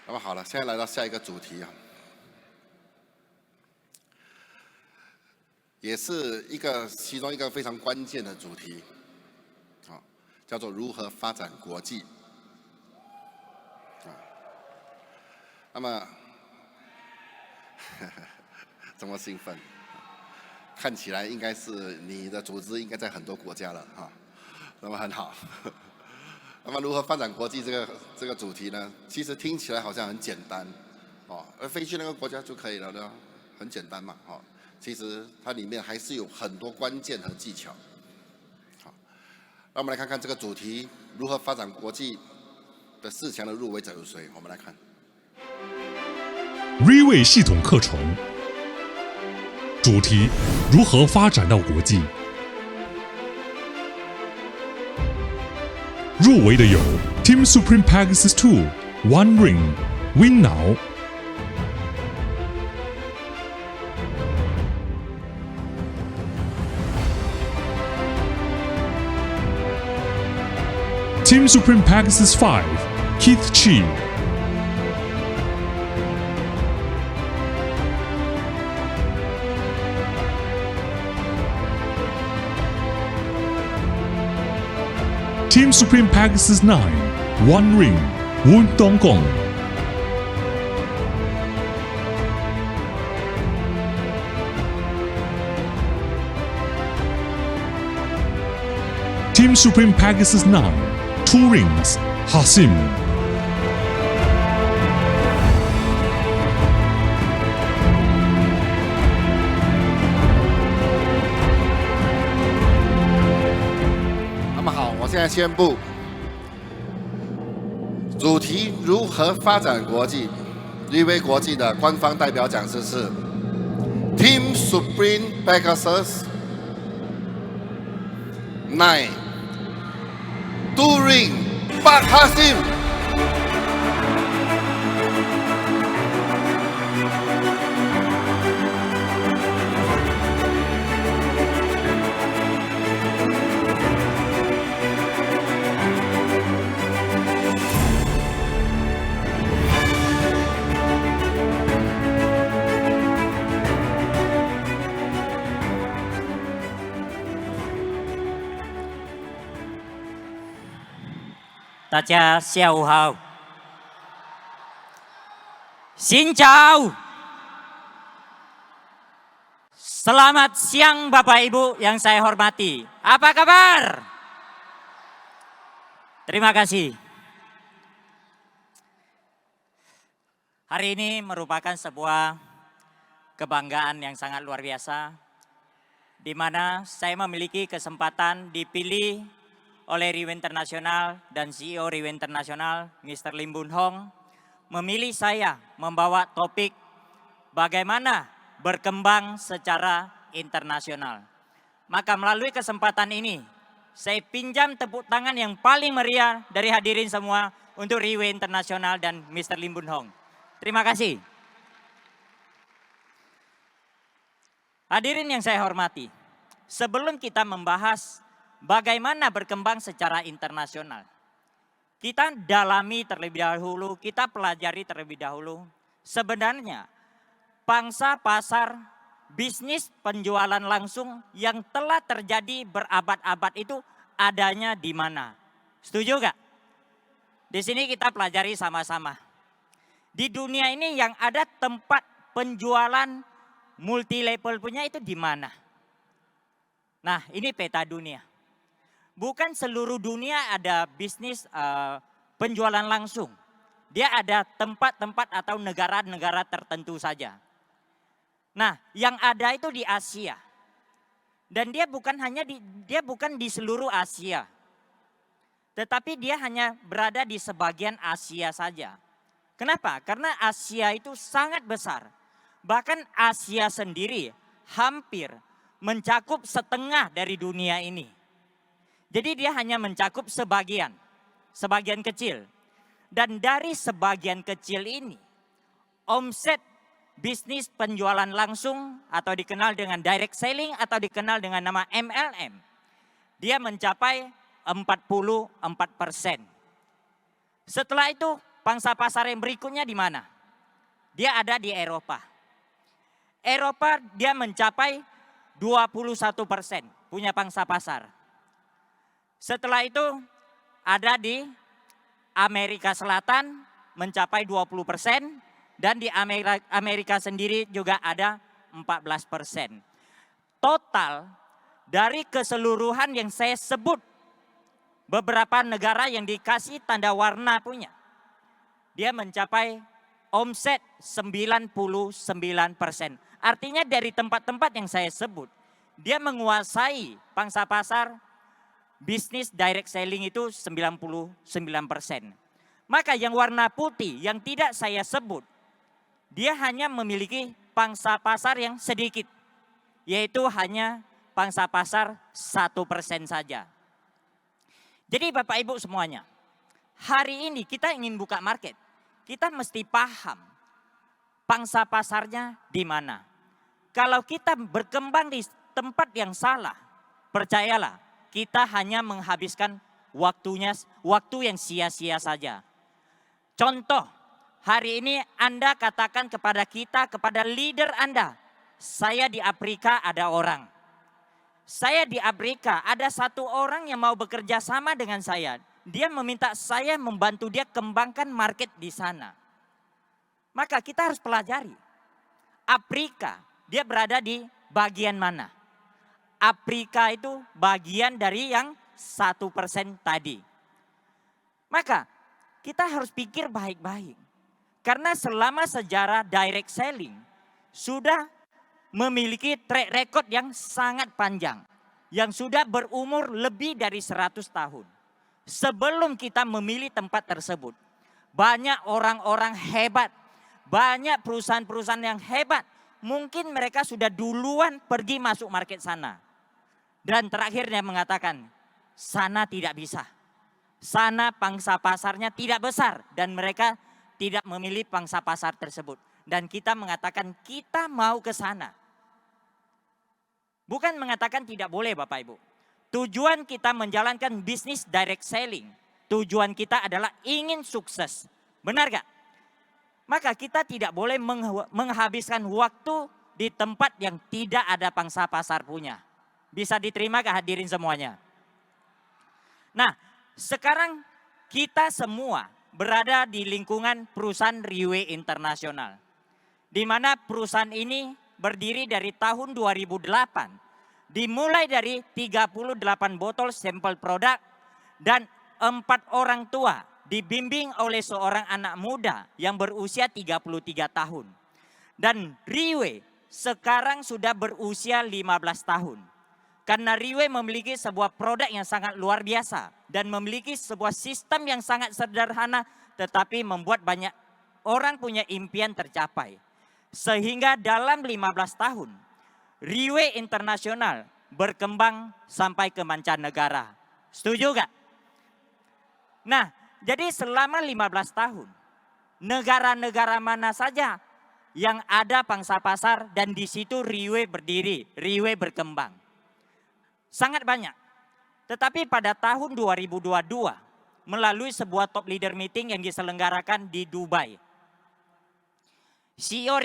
那么好了，现在来到下一个主题啊，也是其中一个非常关键的主题，啊，叫做如何发展国际。啊，那么这么兴奋，看起来应该是你的组织应该在很多国家了哈，那么很好。那么如何发展国际这个主题呢？其实听起来好像很简单，哦，而飞去那个国家就可以了呢，很简单嘛，哦，其实它里面还是有很多关键和技巧。好，让我们来看看这个主题如何发展国际的4强的入围者有谁？我们来看。Riway 系统课程主题：如何发展到国际？入围的有 Team Supreme Pegasus 2、One Ring、Win Now。Team Supreme Pegasus 5、Keith Chi。Team Supreme Pegasus 9, One Ring, Woon Dong-gong. Team Supreme Pegasus 9, Two Rings, Hasim.我现在宣布，主题如何发展国际，Riway 国际的官方代表讲师是 Team Supreme Pegasus 9 Two Ring Pak Hasim。大家下午好。Xin chào. Selamat siang Bapak Ibu yang saya hormati. Apa kabar? Terima kasih. Hari ini merupakan sebuah kebanggaan yang sangat luar biasa, di mana saya memiliki kesempatan dipilih oleh Riway Internasional dan CEO Riway Internasional, Mr. Lim Boon Hong, memilih saya membawa topik bagaimana berkembang secara internasional. Maka melalui kesempatan ini, saya pinjam tepuk tangan yang paling meriah dari hadirin semua untuk Riway Internasional dan Mr. Lim Boon Hong. Terima kasih. Hadirin yang saya hormati, sebelum kita membahas bagaimana berkembang secara internasional, kita dalami terlebih dahulu, kita pelajari terlebih dahulu. Sebenarnya pangsa pasar bisnis penjualan langsung yang telah terjadi berabad-abad itu adanya di mana? Setuju gak? Di sini kita pelajari sama-sama. Di dunia ini yang ada tempat penjualan multi level punya itu di mana? Nah, ini peta dunia. Bukan seluruh dunia ada bisnis penjualan langsung. Dia ada tempat-tempat atau negara-negara tertentu saja. Nah, yang ada itu di Asia. Dan dia bukan di seluruh Asia. Tetapi dia hanya berada di sebagian Asia saja. Kenapa? Karena Asia itu sangat besar. Bahkan Asia sendiri hampir mencakup setengah dari dunia ini. Jadi dia hanya mencakup sebagian kecil. Dan dari sebagian kecil ini, omset bisnis penjualan langsung atau dikenal dengan direct selling atau dikenal dengan nama MLM, dia mencapai 44%. Setelah itu pangsa pasar yang berikutnya di mana? Dia ada di Eropa. Eropa dia mencapai 21% punya pangsa pasar. Setelah itu ada di Amerika Selatan mencapai 20% dan di Amerika sendiri juga ada 14%. Total dari keseluruhan yang saya sebut, beberapa negara yang dikasih tanda warna punya, dia mencapai omset 99%. Artinya dari tempat-tempat yang saya sebut, dia menguasai pangsa pasar bisnis direct selling itu 99%. Maka yang warna putih yang tidak saya sebut, dia hanya memiliki pangsa pasar yang sedikit, yaitu hanya pangsa pasar 1% saja. Jadi Bapak Ibu semuanya, hari ini kita ingin buka market, kita mesti paham pangsa pasarnya di mana. Kalau kita berkembang di tempat yang salah, percayalah kita hanya menghabiskan waktu yang sia-sia saja. Contoh, hari ini Anda katakan kepada kita, kepada leader Anda, saya di Afrika ada orang. Saya di Afrika ada satu orang yang mau bekerja sama dengan saya. Dia meminta saya membantu dia kembangkan market di sana. Maka kita harus pelajari. Afrika, dia berada di bagian mana? Afrika itu bagian dari yang 1% tadi. Maka kita harus pikir baik-baik. Karena selama sejarah direct selling sudah memiliki track record yang sangat panjang. Yang sudah berumur lebih dari 100 tahun. Sebelum kita memilih tempat tersebut, banyak orang-orang hebat, banyak perusahaan-perusahaan yang hebat. Mungkin mereka sudah duluan pergi masuk market sana. Dan terakhirnya mengatakan, sana tidak bisa. Sana pangsa pasarnya tidak besar dan mereka tidak memilih pangsa pasar tersebut. Dan kita mengatakan kita mau ke sana. Bukan mengatakan tidak boleh Bapak Ibu. Tujuan kita menjalankan bisnis direct selling. Tujuan kita adalah ingin sukses. Benar gak? Maka kita tidak boleh menghabiskan waktu di tempat yang tidak ada pangsa pasar punya. Bisa diterima gak hadirin semuanya? Nah, sekarang kita semua berada di lingkungan perusahaan Riway Internasional. Di mana perusahaan ini berdiri dari tahun 2008. Dimulai dari 38 botol sampel produk dan 4 orang tua dibimbing oleh seorang anak muda yang berusia 33 tahun. Dan Riway sekarang sudah berusia 15 tahun. Karena Riway memiliki sebuah produk yang sangat luar biasa dan memiliki sebuah sistem yang sangat sederhana tetapi membuat banyak orang punya impian tercapai. Sehingga dalam 15 tahun Riway Internasional berkembang sampai ke mancanegara. Setuju gak? Nah, jadi selama 15 tahun negara-negara mana saja yang ada pangsa pasar dan di situ Riway berdiri, Riway berkembang. Sangat banyak. Tetapi pada tahun 2022 melalui sebuah top leader meeting yang diselenggarakan di Dubai. CEO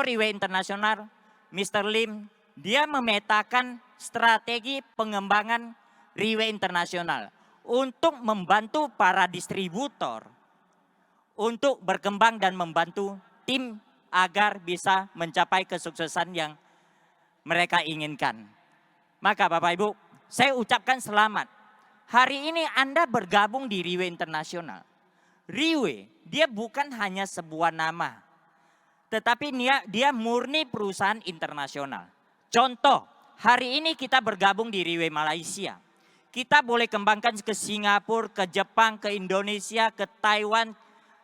Riway Internasional, Mr. Lim, dia memetakan strategi pengembangan Riway Internasional untuk membantu para distributor untuk berkembang dan membantu tim agar bisa mencapai kesuksesan yang mereka inginkan. Maka Bapak Ibu, saya ucapkan selamat. Hari ini Anda bergabung di Riway Internasional. Riway, dia bukan hanya sebuah nama. Tetapi dia murni perusahaan internasional. Contoh, hari ini kita bergabung di Riway Malaysia. Kita boleh kembangkan ke Singapura, ke Jepang, ke Indonesia, ke Taiwan,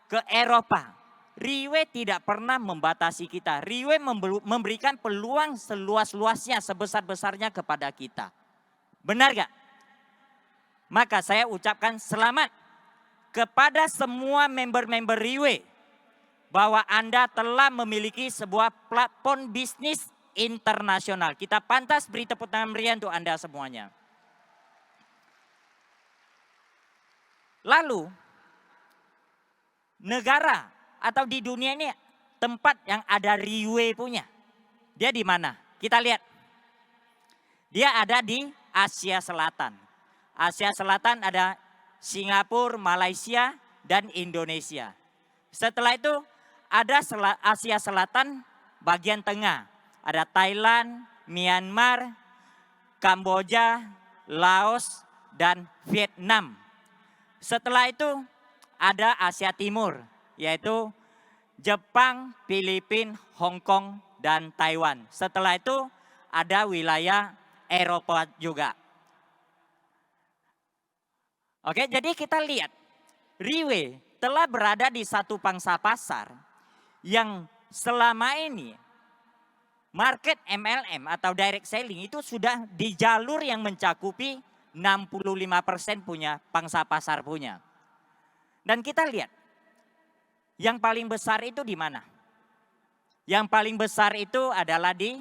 ke Eropa. Riway tidak pernah membatasi kita. Riway memberikan peluang seluas-luasnya, sebesar-besarnya kepada kita. Benar gak? Maka saya ucapkan selamat kepada semua member-member Riway bahwa Anda telah memiliki sebuah platform bisnis internasional. Kita pantas beri tepuk tangan meriah untuk Anda semuanya. Lalu, negara atau di dunia ini tempat yang ada Riway punya. Dia di mana? Kita lihat. Dia ada di Asia Selatan. Asia Selatan ada Singapura, Malaysia, dan Indonesia. Setelah itu ada Asia Selatan bagian tengah. Ada Thailand, Myanmar, Kamboja, Laos, dan Vietnam. Setelah itu ada Asia Timur, yaitu Jepang, Filipina, Hong Kong, dan Taiwan. Setelah itu ada wilayah Eropa juga. Oke, jadi kita lihat Riway telah berada di satu pangsa pasar yang selama ini market MLM atau direct selling itu sudah di jalur yang mencakupi 65% punya pangsa pasar punya. Dan kita lihat yang paling besar itu di mana? Yang paling besar itu adalah di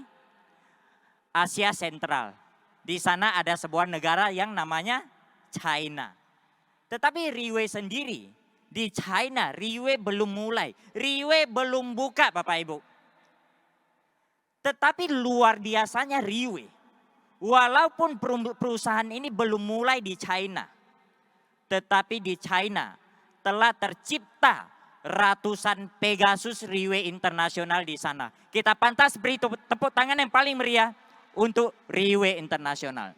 Asia Sentral. Di sana ada sebuah negara yang namanya China. Tetapi Riway sendiri di China, Riway belum mulai. Riway belum buka Bapak Ibu. Tetapi luar biasanya Riway. Walaupun perusahaan ini belum mulai di China. Tetapi di China telah tercipta ratusan Pegasus Riway Internasional di sana. Kita pantas beri tepuk tangan yang paling meriah untuk Riway Internasional.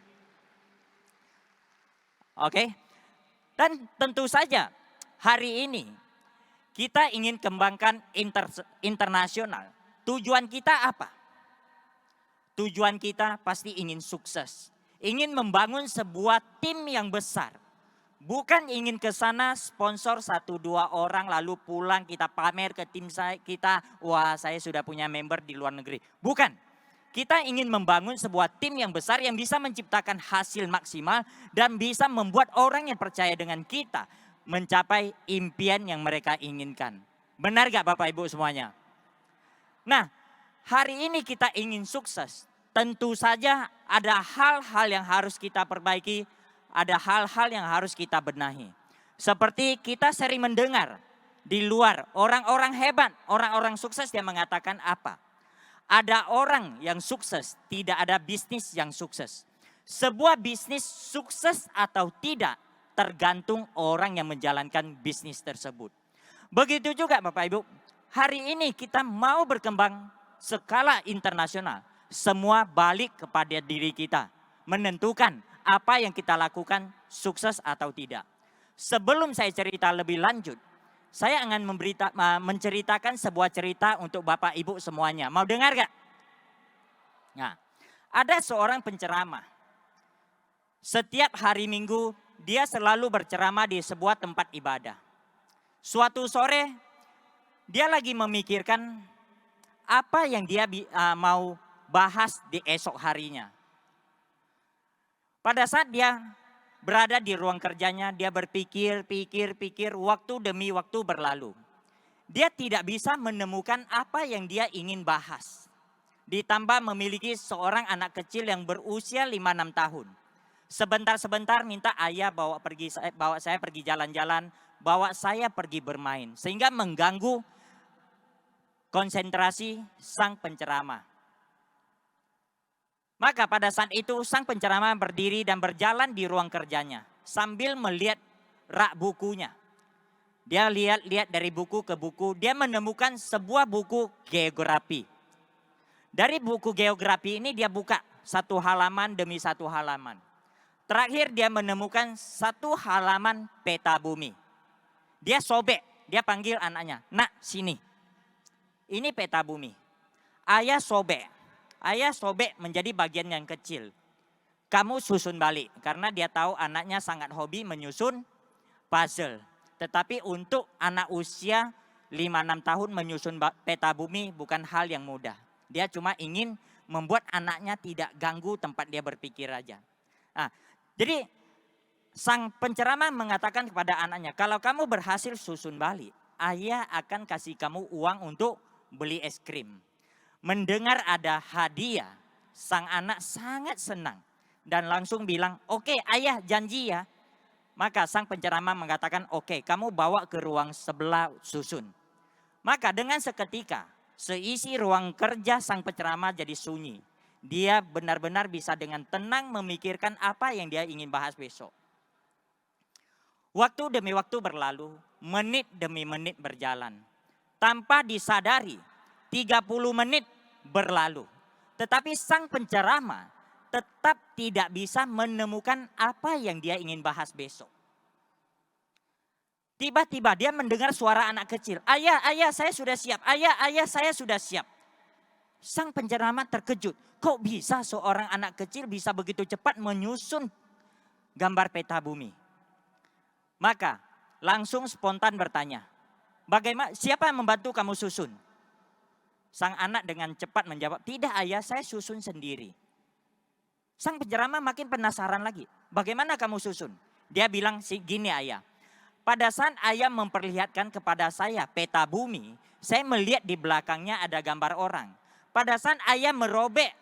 Oke. Dan tentu saja hari ini kita ingin kembangkan internasional. Tujuan kita apa? Tujuan kita pasti ingin sukses. Ingin membangun sebuah tim yang besar. Bukan ingin ke sana sponsor 1-2 orang lalu pulang kita pamer ke tim kita. Wah, saya sudah punya member di luar negeri. Bukan. Kita ingin membangun sebuah tim yang besar yang bisa menciptakan hasil maksimal dan bisa membuat orang yang percaya dengan kita mencapai impian yang mereka inginkan. Benar gak Bapak Ibu semuanya? Nah, hari ini kita ingin sukses. Tentu saja ada hal-hal yang harus kita perbaiki, ada hal-hal yang harus kita benahi. Seperti kita sering mendengar di luar orang-orang hebat, orang-orang sukses dia mengatakan apa? Ada orang yang sukses, tidak ada bisnis yang sukses. Sebuah bisnis sukses atau tidak tergantung orang yang menjalankan bisnis tersebut. Begitu juga Bapak Ibu, hari ini kita mau berkembang skala internasional. Semua balik kepada diri kita, menentukan apa yang kita lakukan sukses atau tidak. Sebelum saya cerita lebih lanjut, saya akan menceritakan sebuah cerita untuk Bapak Ibu semuanya. Mau dengar gak? Nah, ada seorang penceramah. Setiap hari Minggu dia selalu berceramah di sebuah tempat ibadah. Suatu sore dia lagi memikirkan apa yang dia mau bahas di esok harinya. Pada saat dia berada di ruang kerjanya, dia berpikir, waktu demi waktu berlalu. Dia tidak bisa menemukan apa yang dia ingin bahas. Ditambah memiliki seorang anak kecil yang berusia 5-6 tahun. Sebentar-sebentar minta ayah bawa saya pergi jalan-jalan, bawa saya pergi bermain. Sehingga mengganggu konsentrasi sang penceramah. Maka pada saat itu sang penceramah berdiri dan berjalan di ruang kerjanya sambil melihat rak bukunya. Dia lihat dari buku ke buku, dia menemukan sebuah buku geografi. Dari buku geografi ini dia buka satu halaman demi satu halaman. Terakhir dia menemukan satu halaman peta bumi. Dia sobek, dia panggil anaknya, "Nak, sini. Ini peta bumi." Ayah sobek menjadi bagian yang kecil. Kamu susun balik, karena dia tahu anaknya sangat hobi menyusun puzzle. Tetapi untuk anak usia 5-6 tahun menyusun peta bumi bukan hal yang mudah. Dia cuma ingin membuat anaknya tidak ganggu tempat dia berpikir aja. Nah, jadi sang penceramah mengatakan kepada anaknya, kalau kamu berhasil susun balik, ayah akan kasih kamu uang untuk beli es krim. Mendengar ada hadiah, sang anak sangat senang dan langsung bilang, "Oke, ayah janji ya, Maka sang penceramah mengatakan, oke, kamu bawa ke ruang sebelah susun. Maka dengan seketika seisi ruang kerja sang penceramah jadi sunyi. Dia benar-benar bisa dengan tenang memikirkan apa yang dia ingin bahas besok. Waktu demi waktu berlalu, menit demi menit berjalan. Tanpa disadari, 30 menit berlalu. Tetapi sang penceramah tetap tidak bisa menemukan apa yang dia ingin bahas besok. Tiba-tiba dia mendengar suara anak kecil. Ayah, ayah saya sudah siap. Ayah, ayah saya sudah siap. Sang penceramah terkejut. Kok bisa seorang anak kecil bisa begitu cepat menyusun gambar peta bumi? Maka langsung spontan bertanya. Bagaimana, siapa yang membantu kamu susun? Sang anak dengan cepat menjawab, tidak ayah, saya susun sendiri. Sang penceramah makin penasaran lagi. Bagaimana kamu susun? Dia bilang, gini ayah. Pada saat ayah memperlihatkan kepada saya peta bumi, saya melihat di belakangnya ada gambar orang. Pada saat ayah merobek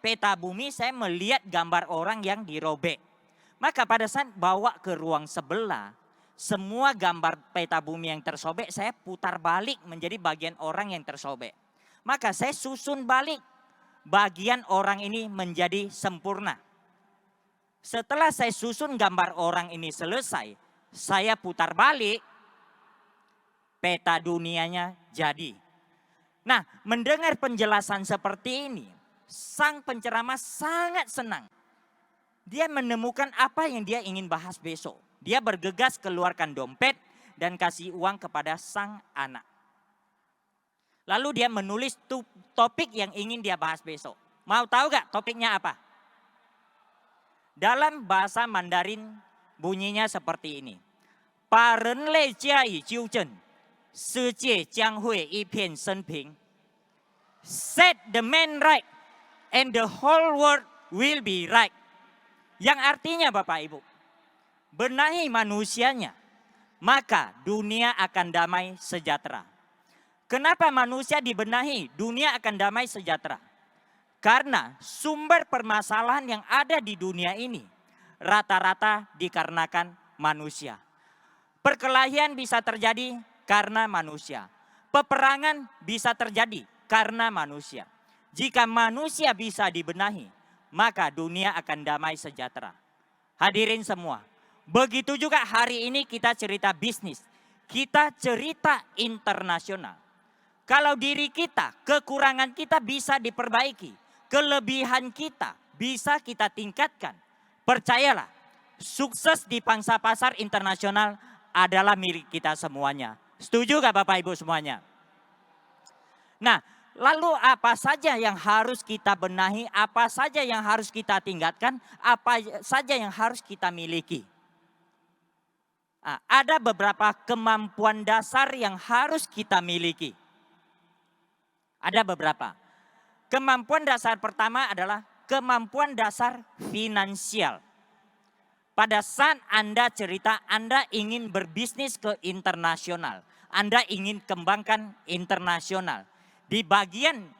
peta bumi, saya melihat gambar orang yang dirobek. Maka pada saat bawa ke ruang sebelah, semua gambar peta bumi yang tersobek, saya putar balik menjadi bagian orang yang tersobek. Maka saya susun balik bagian orang ini menjadi sempurna. Setelah saya susun gambar orang ini selesai, saya putar balik, peta dunianya jadi. Nah, mendengar penjelasan seperti ini, sang penceramah sangat senang. Dia menemukan apa yang dia ingin bahas besok. Dia bergegas keluarkan dompet dan kasih uang kepada sang anak. Lalu dia menulis topik yang ingin dia bahas besok. Mau tahu gak topiknya apa? Dalam bahasa Mandarin bunyinya seperti ini. 把人类加以纠正，世界将会一片升平。Set the man right and the whole world will be right. Yang artinya Bapak Ibu, benahi manusianya, maka dunia akan damai sejahtera. Kenapa manusia dibenahi? Dunia akan damai sejahtera. Karena sumber permasalahan yang ada di dunia ini rata-rata dikarenakan manusia. Perkelahian bisa terjadi karena manusia. Peperangan bisa terjadi karena manusia. Jika manusia bisa dibenahi, maka dunia akan damai sejahtera. Hadirin semua, begitu juga hari ini kita cerita bisnis. Kita cerita internasional. Kalau diri kita, kekurangan kita bisa diperbaiki. Kelebihan kita bisa kita tingkatkan. Percayalah, sukses di pangsa pasar internasional adalah milik kita semuanya. Setuju gak Bapak Ibu semuanya? Nah, lalu apa saja yang harus kita benahi, apa saja yang harus kita tingkatkan, apa saja yang harus kita miliki? Nah, ada beberapa kemampuan dasar yang harus kita miliki. Ada beberapa. Kemampuan dasar pertama adalah kemampuan dasar finansial. Pada saat Anda cerita Anda ingin berbisnis ke internasional, Anda ingin kembangkan internasional. Di bagian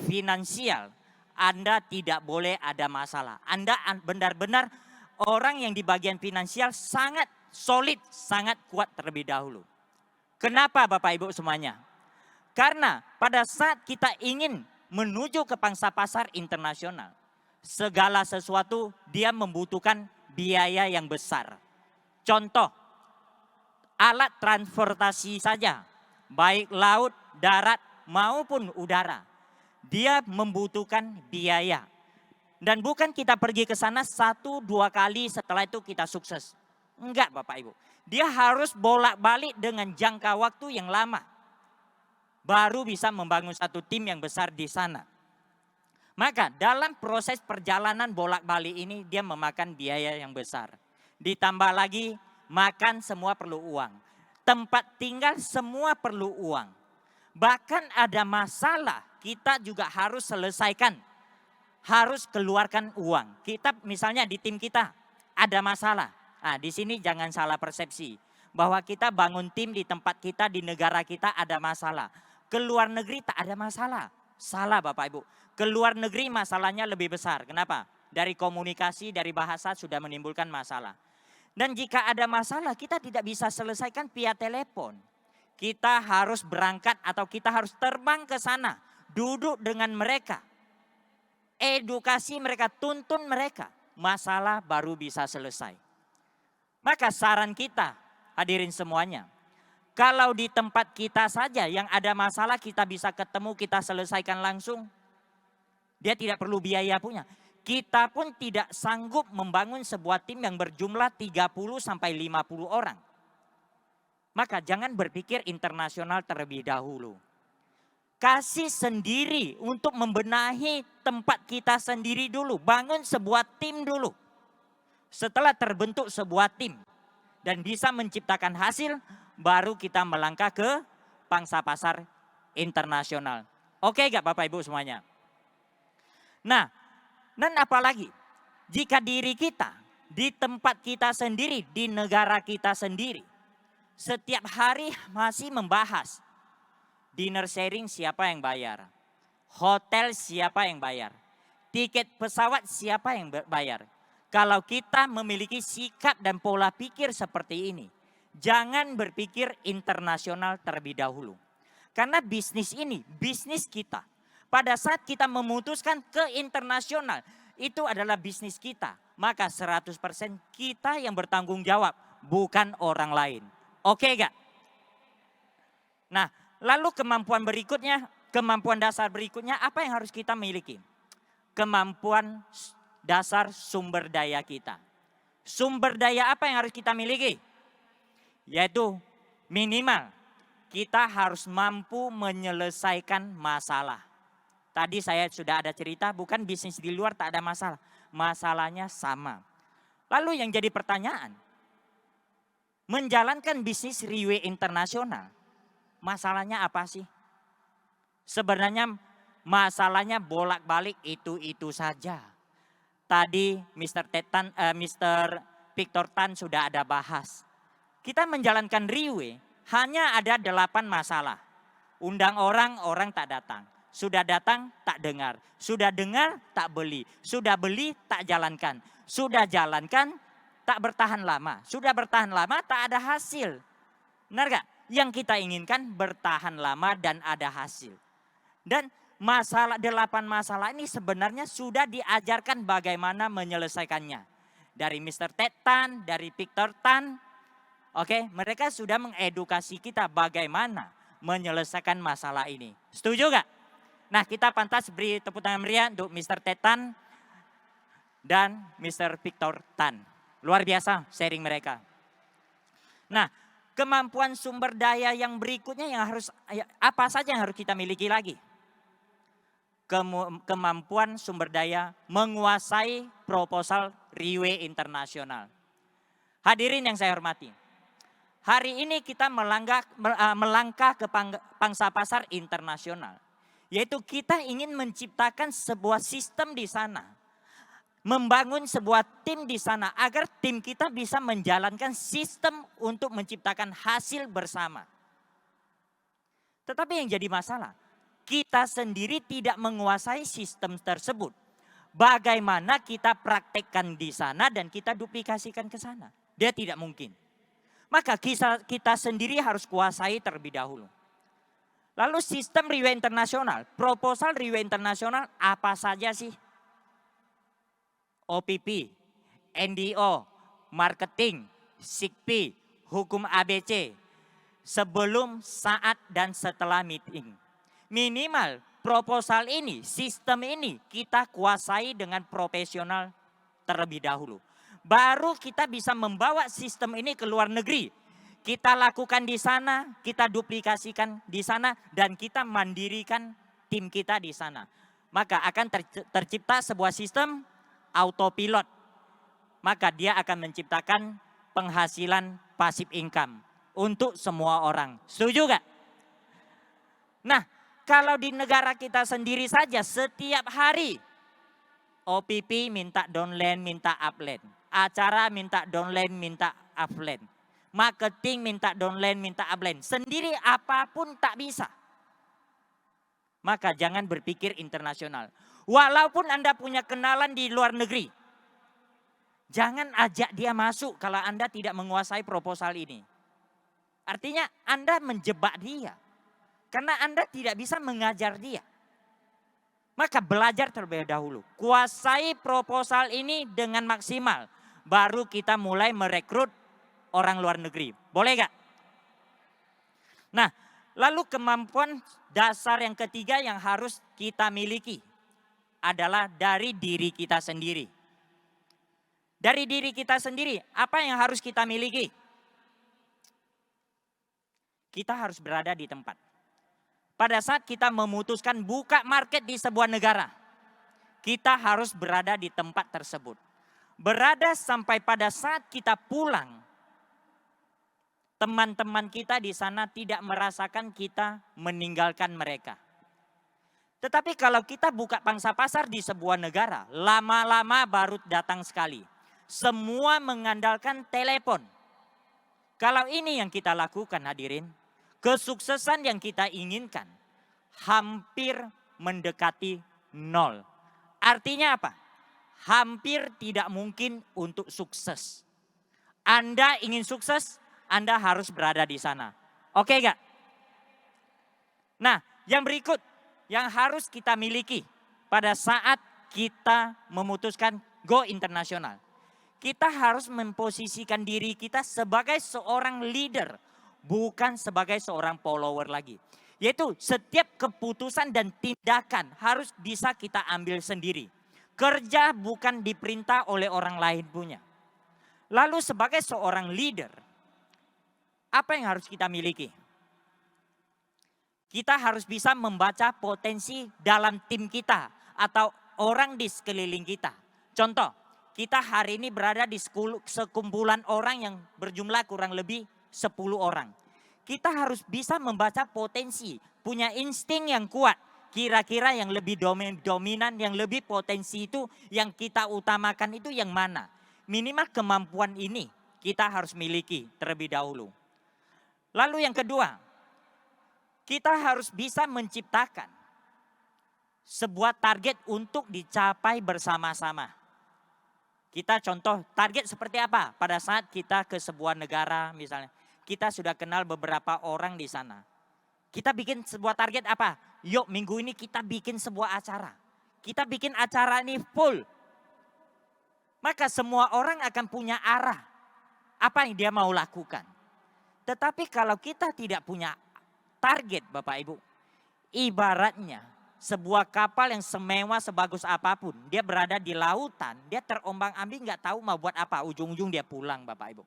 finansial Anda tidak boleh ada masalah. Anda benar-benar orang yang di bagian finansial sangat solid, sangat kuat terlebih dahulu. Kenapa Bapak Ibu semuanya? Karena pada saat kita ingin menuju ke pangsa pasar internasional, segala sesuatu dia membutuhkan biaya yang besar. Contoh, alat transportasi saja, baik laut, darat maupun udara, dia membutuhkan biaya. Dan bukan kita pergi ke sana 1-2 kali setelah itu kita sukses. Enggak Bapak Ibu, dia harus bolak-balik dengan jangka waktu yang lama. Baru bisa membangun satu tim yang besar di sana. Maka dalam proses perjalanan bolak-balik ini dia memakan biaya yang besar. Ditambah lagi makan semua perlu uang. Tempat tinggal semua perlu uang. Bahkan ada masalah kita juga harus selesaikan. Harus keluarkan uang. Kita misalnya di tim kita ada masalah. Nah, di sini jangan salah persepsi. Bahwa kita bangun tim di tempat kita, di negara kita ada masalah. Keluar negeri tak ada masalah. Salah Bapak Ibu. Keluar negeri masalahnya lebih besar. Kenapa? Dari komunikasi, dari bahasa sudah menimbulkan masalah. Dan jika ada masalah kita tidak bisa selesaikan via telepon. Kita harus berangkat atau kita harus terbang ke sana. Duduk dengan mereka. Edukasi mereka, tuntun mereka. Masalah baru bisa selesai. Maka saran kita, hadirin semuanya. Kalau di tempat kita saja yang ada masalah kita bisa ketemu, kita selesaikan langsung. Dia tidak perlu biaya punya. Kita pun tidak sanggup membangun sebuah tim yang berjumlah 30 sampai 50 orang. Maka jangan berpikir internasional terlebih dahulu. Kasih sendiri untuk membenahi tempat kita sendiri dulu. Bangun sebuah tim dulu. Setelah terbentuk sebuah tim dan bisa menciptakan hasil, baru kita melangkah ke pangsa pasar internasional. Oke gak Bapak Ibu semuanya? Nah, dan apalagi jika diri kita di tempat kita sendiri, di negara kita sendiri, setiap hari masih membahas dinner sharing siapa yang bayar, hotel siapa yang bayar, tiket pesawat siapa yang bayar. Kalau kita memiliki sikap dan pola pikir seperti ini, jangan berpikir internasional terlebih dahulu. Karena bisnis ini, bisnis kita. Pada saat kita memutuskan ke internasional, itu adalah bisnis kita. Maka 100% kita yang bertanggung jawab, bukan orang lain. Oke gak? Nah, lalu kemampuan berikutnya, kemampuan dasar berikutnya, apa yang harus kita miliki? Kemampuan dasar sumber daya kita. Sumber daya apa yang harus kita miliki? Yaitu minimal kita harus mampu menyelesaikan masalah. Tadi saya sudah ada cerita, bukan bisnis di luar tak ada masalah. Masalahnya sama. Lalu yang jadi pertanyaan, menjalankan bisnis Riway internasional, masalahnya apa sih? Sebenarnya masalahnya bolak-balik itu saja. Tadi Mr. Victor Tan sudah ada bahas. Kita menjalankan Riway hanya ada 8 masalah. Undang orang tak datang. Sudah datang tak dengar. Sudah dengar tak beli. Sudah beli tak jalankan. Sudah jalankan tak bertahan lama. Sudah bertahan lama tak ada hasil. Benar gak? Yang kita inginkan bertahan lama dan ada hasil. Dan 8 masalah ini sebenarnya sudah diajarkan bagaimana menyelesaikannya. Dari Mr. Ted Tan, dari Victor Tan. Oke, mereka sudah mengedukasi kita bagaimana menyelesaikan masalah ini. Setuju gak? Nah, kita pantas beri tepuk tangan meriah untuk Mr. Ted Tan dan Mr. Victor Tan. Luar biasa sharing mereka. Nah, kemampuan sumber daya yang berikutnya yang harus, apa saja yang harus kita miliki lagi? Kemampuan sumber daya menguasai proposal Riway internasional. Hadirin yang saya hormati. Hari ini kita melangkah ke pangsa pasar internasional. Yaitu kita ingin menciptakan sebuah sistem di sana. Membangun sebuah tim di sana agar tim kita bisa menjalankan sistem untuk menciptakan hasil bersama. Tetapi yang jadi masalah, kita sendiri tidak menguasai sistem tersebut. Bagaimana kita praktekkan di sana dan kita duplikasikan ke sana? Dia tidak mungkin. Maka kita sendiri harus kuasai terlebih dahulu. Lalu sistem Riway internasional, proposal Riway internasional apa saja sih? OPP, NDO, marketing, SIGP, hukum ABC, sebelum, saat, dan setelah meeting. Minimal proposal ini, sistem ini kita kuasai dengan profesional terlebih dahulu. Baru kita bisa membawa sistem ini ke luar negeri. Kita lakukan di sana, kita duplikasikan di sana, dan kita mandirikan tim kita di sana. Maka akan tercipta sebuah sistem autopilot. Maka dia akan menciptakan penghasilan passive income untuk semua orang. Setuju gak? Nah, kalau di negara kita sendiri saja setiap hari OPP minta downline, minta upline. Acara minta downline, minta upline. Marketing minta downline, minta upline. Sendiri apapun tak bisa. Maka jangan berpikir internasional. Walaupun Anda punya kenalan di luar negeri. Jangan ajak dia masuk kalau Anda tidak menguasai proposal ini. Artinya Anda menjebak dia. Karena Anda tidak bisa mengajar dia. Maka belajar terlebih dahulu. Kuasai proposal ini dengan maksimal. Baru kita mulai merekrut orang luar negeri. Boleh gak? Nah, lalu kemampuan dasar yang ketiga yang harus kita miliki adalah dari diri kita sendiri. Dari diri kita sendiri, apa yang harus kita miliki? Kita harus berada di tempat. Pada saat kita memutuskan buka market di sebuah negara, kita harus berada di tempat tersebut. Berada sampai pada saat kita pulang, teman-teman kita di sana tidak merasakan kita meninggalkan mereka. Tetapi kalau kita buka pangsa pasar di sebuah negara, lama-lama baru datang sekali. Semua mengandalkan telepon. Kalau ini yang kita lakukan hadirin, kesuksesan yang kita inginkan hampir mendekati nol. Artinya apa? Hampir tidak mungkin untuk sukses. Anda ingin sukses, Anda harus berada di sana. Oke gak? Nah, yang berikut yang harus kita miliki pada saat kita memutuskan go internasional. Kita harus memposisikan diri kita sebagai seorang leader, bukan sebagai seorang follower lagi. Yaitu setiap keputusan dan tindakan harus bisa kita ambil sendiri. Kerja bukan diperintah oleh orang lain punya. Lalu sebagai seorang leader, apa yang harus kita miliki? Kita harus bisa membaca potensi dalam tim kita atau orang di sekeliling kita. Contoh, kita hari ini berada di sekumpulan orang yang berjumlah kurang lebih 10 orang. Kita harus bisa membaca potensi, punya insting yang kuat. Kira-kira yang lebih dominan, yang lebih potensi itu yang kita utamakan itu yang mana. Minimal kemampuan ini kita harus miliki terlebih dahulu. Lalu yang kedua, kita harus bisa menciptakan sebuah target untuk dicapai bersama-sama. Kita contoh target seperti apa pada saat kita ke sebuah negara misalnya. Kita sudah kenal beberapa orang di sana. Kita bikin sebuah target apa? Yuk minggu ini kita bikin sebuah acara. Kita bikin acara ini full. Maka semua orang akan punya arah. Apa yang dia mau lakukan. Tetapi kalau kita tidak punya target Bapak Ibu. Ibaratnya sebuah kapal yang semewah sebagus apapun. Dia berada di lautan. Dia terombang ambing gak tahu mau buat apa. Ujung-ujung dia pulang Bapak Ibu.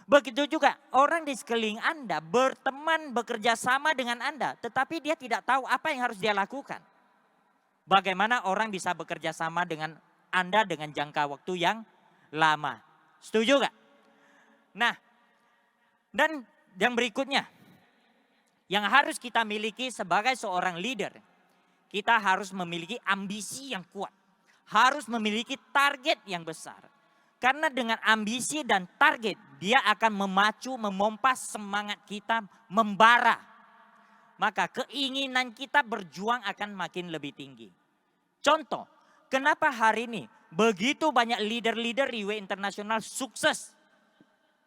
Begitu juga orang di sekeliling Anda berteman bekerja sama dengan Anda. Tetapi dia tidak tahu apa yang harus dia lakukan. Bagaimana orang bisa bekerja sama dengan Anda dengan jangka waktu yang lama. Setuju gak? Nah, dan yang berikutnya. Yang harus kita miliki sebagai seorang leader. Kita harus memiliki ambisi yang kuat. Harus memiliki target yang besar. Karena dengan ambisi dan target, dia akan memacu, memompas semangat kita membara. Maka keinginan kita berjuang akan makin lebih tinggi. Contoh, kenapa hari ini begitu banyak leader-leader Riway Internasional sukses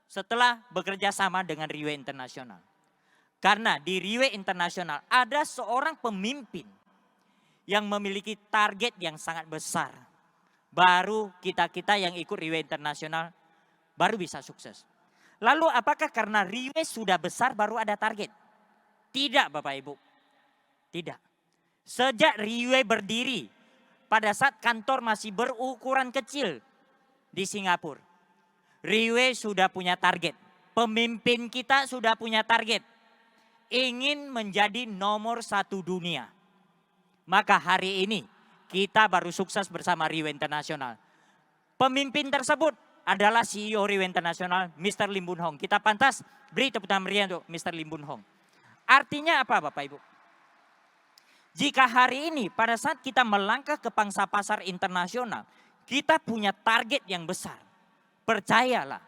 setelah bekerja sama dengan Riway Internasional. Karena di Riway Internasional ada seorang pemimpin yang memiliki target yang sangat besar. Baru kita-kita yang ikut Riway Internasional baru bisa sukses. Lalu apakah karena Riway sudah besar baru ada target? Tidak Bapak Ibu. Tidak. Sejak Riway berdiri pada saat kantor masih berukuran kecil di Singapura. Riway sudah punya target. Pemimpin kita sudah punya target. Ingin menjadi nomor 1 dunia. Maka hari ini kita baru sukses bersama Riway Internasional. Pemimpin tersebut adalah CEO Riway Internasional, Mr. Lim Boon Hong. Kita pantas beri tepuk tangan meriah untuk Mr. Lim Boon Hong. Artinya apa Bapak Ibu? Jika hari ini pada saat kita melangkah ke pangsa pasar internasional, kita punya target yang besar. Percayalah,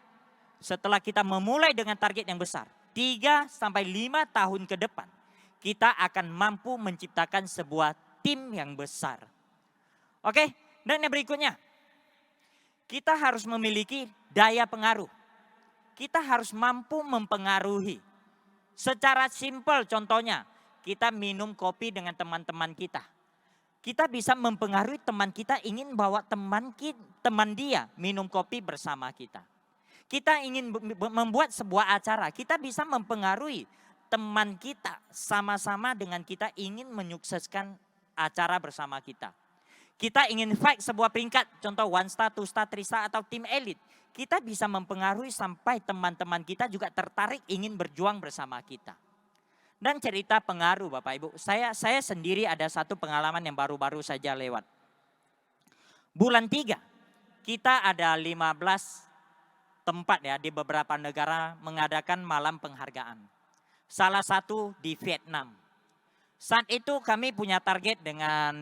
setelah kita memulai dengan target yang besar, 3 sampai 5 tahun ke depan, kita akan mampu menciptakan sebuah tim yang besar. Oke, dan yang berikutnya. Kita harus memiliki daya pengaruh. Kita harus mampu mempengaruhi. Secara simpel contohnya, kita minum kopi dengan teman-teman kita. Kita bisa mempengaruhi teman kita ingin bawa teman dia minum kopi bersama kita. Kita ingin membuat sebuah acara, kita bisa mempengaruhi teman kita sama-sama dengan kita ingin menyukseskan acara bersama kita. Kita ingin fight sebuah peringkat, contoh 1 star, 2 star, 3 star atau tim elit. Kita bisa mempengaruhi sampai teman-teman kita juga tertarik ingin berjuang bersama kita. Dan cerita pengaruh Bapak Ibu, saya sendiri ada satu pengalaman yang baru-baru saja lewat. Bulan 3, kita ada 15 tempat ya di beberapa negara mengadakan malam penghargaan. Salah satu di Vietnam. Saat itu kami punya target dengan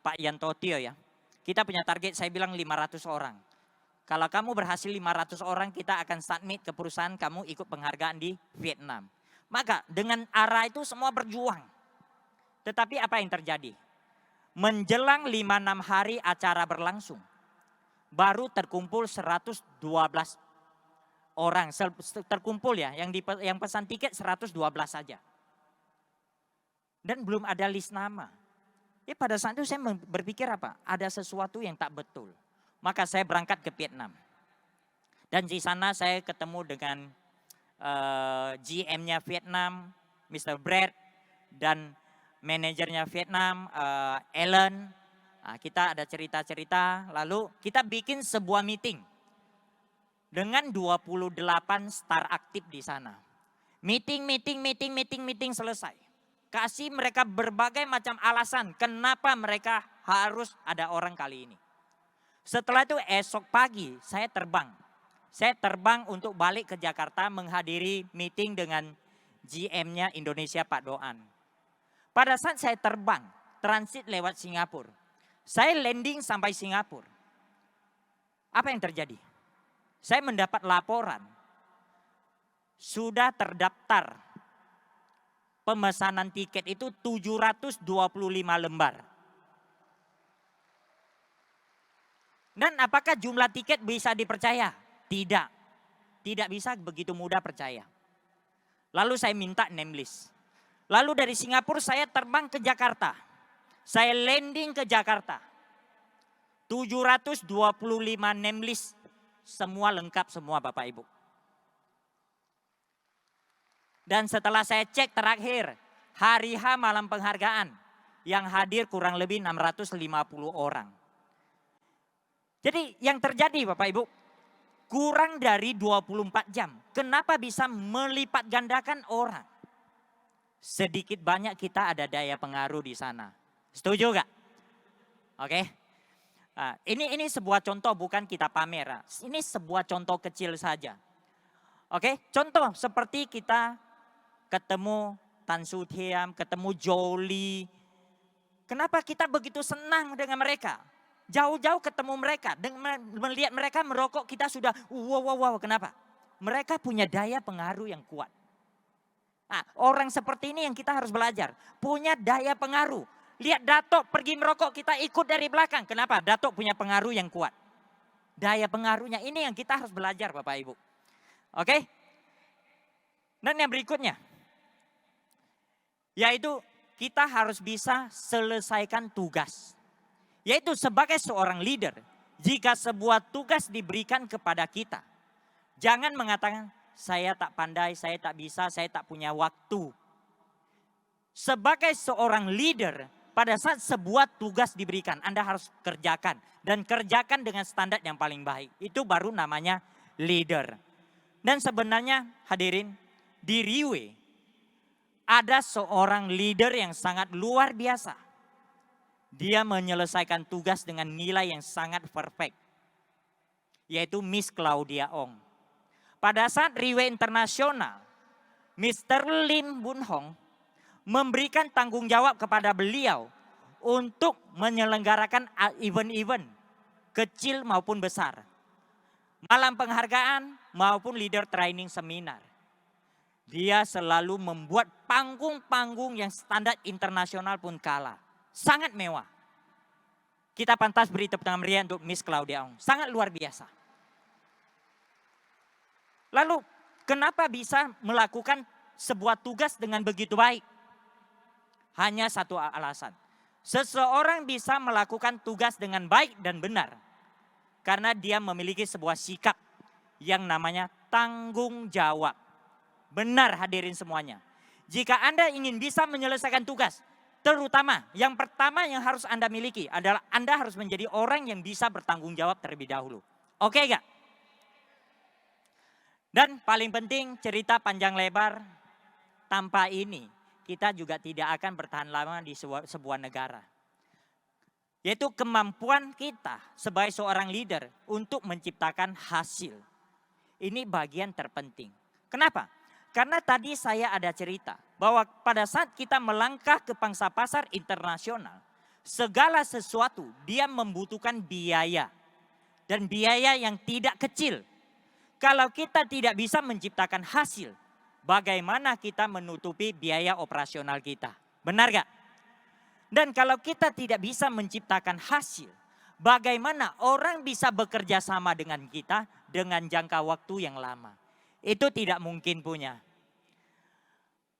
Pak Yanto Tio ya. Kita punya target, saya bilang 500 orang. Kalau kamu berhasil 500 orang, kita akan submit ke perusahaan kamu ikut penghargaan di Vietnam. Maka dengan arah itu semua berjuang. Tetapi apa yang terjadi? Menjelang 5-6 hari acara berlangsung, baru terkumpul 112 orang. Terkumpul ya, yang pesan tiket 112 saja. Dan belum ada list nama. Ya pada saat itu saya berpikir apa? Ada sesuatu yang tak betul. Maka saya berangkat ke Vietnam. Dan di sana saya ketemu dengan GM-nya Vietnam, Mr. Brad, dan manajernya Vietnam, Alan. Nah, kita ada cerita-cerita, lalu kita bikin sebuah meeting. Dengan 28 star aktif di sana. Meeting selesai. Kasih mereka berbagai macam alasan kenapa mereka harus ada orang kali ini. Setelah itu esok pagi saya terbang. Saya terbang untuk balik ke Jakarta menghadiri meeting dengan GM-nya Indonesia Pak Doan. Pada saat saya terbang, transit lewat Singapura. Saya landing sampai Singapura. Apa yang terjadi? Saya mendapat laporan. Sudah terdaftar pemesanan tiket itu 725 lembar. Dan apakah jumlah tiket bisa dipercaya? Tidak. Tidak bisa begitu mudah percaya. Lalu saya minta name list. Lalu dari Singapura saya terbang ke Jakarta. Saya landing ke Jakarta. 725 name list. Semua lengkap semua Bapak Ibu. Dan setelah saya cek terakhir, hari H malam penghargaan, yang hadir kurang lebih 650 orang. Jadi yang terjadi Bapak Ibu, kurang dari 24 jam. Kenapa bisa melipat gandakan orang? Sedikit banyak kita ada daya pengaruh di sana. Setuju gak? Oke. Nah, ini sebuah contoh, bukan kita pamer. Ini sebuah contoh kecil saja. Oke, contoh seperti kita ketemu Tan Su Tiam, ketemu Jolie. Kenapa kita begitu senang dengan mereka? Jauh-jauh ketemu mereka, melihat mereka merokok kita sudah wow. Kenapa? Mereka punya daya pengaruh yang kuat. Nah, orang seperti ini yang kita harus belajar. Punya daya pengaruh. Lihat Datuk pergi merokok, kita ikut dari belakang. Kenapa? Datuk punya pengaruh yang kuat. Daya pengaruhnya ini yang kita harus belajar Bapak Ibu. Oke? Dan yang berikutnya. Yaitu kita harus bisa selesaikan tugas. Yaitu sebagai seorang leader. Jika sebuah tugas diberikan kepada kita. Jangan mengatakan saya tak pandai, saya tak bisa, saya tak punya waktu. Sebagai seorang leader, pada saat sebuah tugas diberikan, Anda harus kerjakan. Dan kerjakan dengan standar yang paling baik. Itu baru namanya leader. Dan sebenarnya hadirin, di Riwe, ada seorang leader yang sangat luar biasa. Dia menyelesaikan tugas dengan nilai yang sangat perfect. Yaitu Miss Claudia Ong. Pada saat Riwe Internasional, Mr. Lim Bun Hong memberikan tanggung jawab kepada beliau untuk menyelenggarakan event-event kecil maupun besar. Malam penghargaan maupun leader training seminar. Dia selalu membuat panggung-panggung yang standar internasional pun kalah. Sangat mewah. Kita pantas beri tepuk tangan meriah untuk Miss Claudia Ong. Sangat luar biasa. Lalu kenapa bisa melakukan sebuah tugas dengan begitu baik? Hanya satu alasan. Seseorang bisa melakukan tugas dengan baik dan benar. Karena dia memiliki sebuah sikap yang namanya tanggung jawab. Benar hadirin semuanya. Jika Anda ingin bisa menyelesaikan tugas, terutama yang pertama yang harus Anda miliki adalah Anda harus menjadi orang yang bisa bertanggung jawab terlebih dahulu. Oke gak? Dan paling penting cerita panjang lebar, tanpa ini kita juga tidak akan bertahan lama di sebuah negara. Yaitu kemampuan kita sebagai seorang leader untuk menciptakan hasil. Ini bagian terpenting. Kenapa? Karena tadi saya ada cerita bahwa pada saat kita melangkah ke pangsa pasar internasional, segala sesuatu dia membutuhkan biaya. Dan biaya yang tidak kecil. Kalau kita tidak bisa menciptakan hasil, bagaimana kita menutupi biaya operasional kita? Benar gak? Dan kalau kita tidak bisa menciptakan hasil, bagaimana orang bisa bekerja sama dengan kita dengan jangka waktu yang lama? Itu tidak mungkin punya.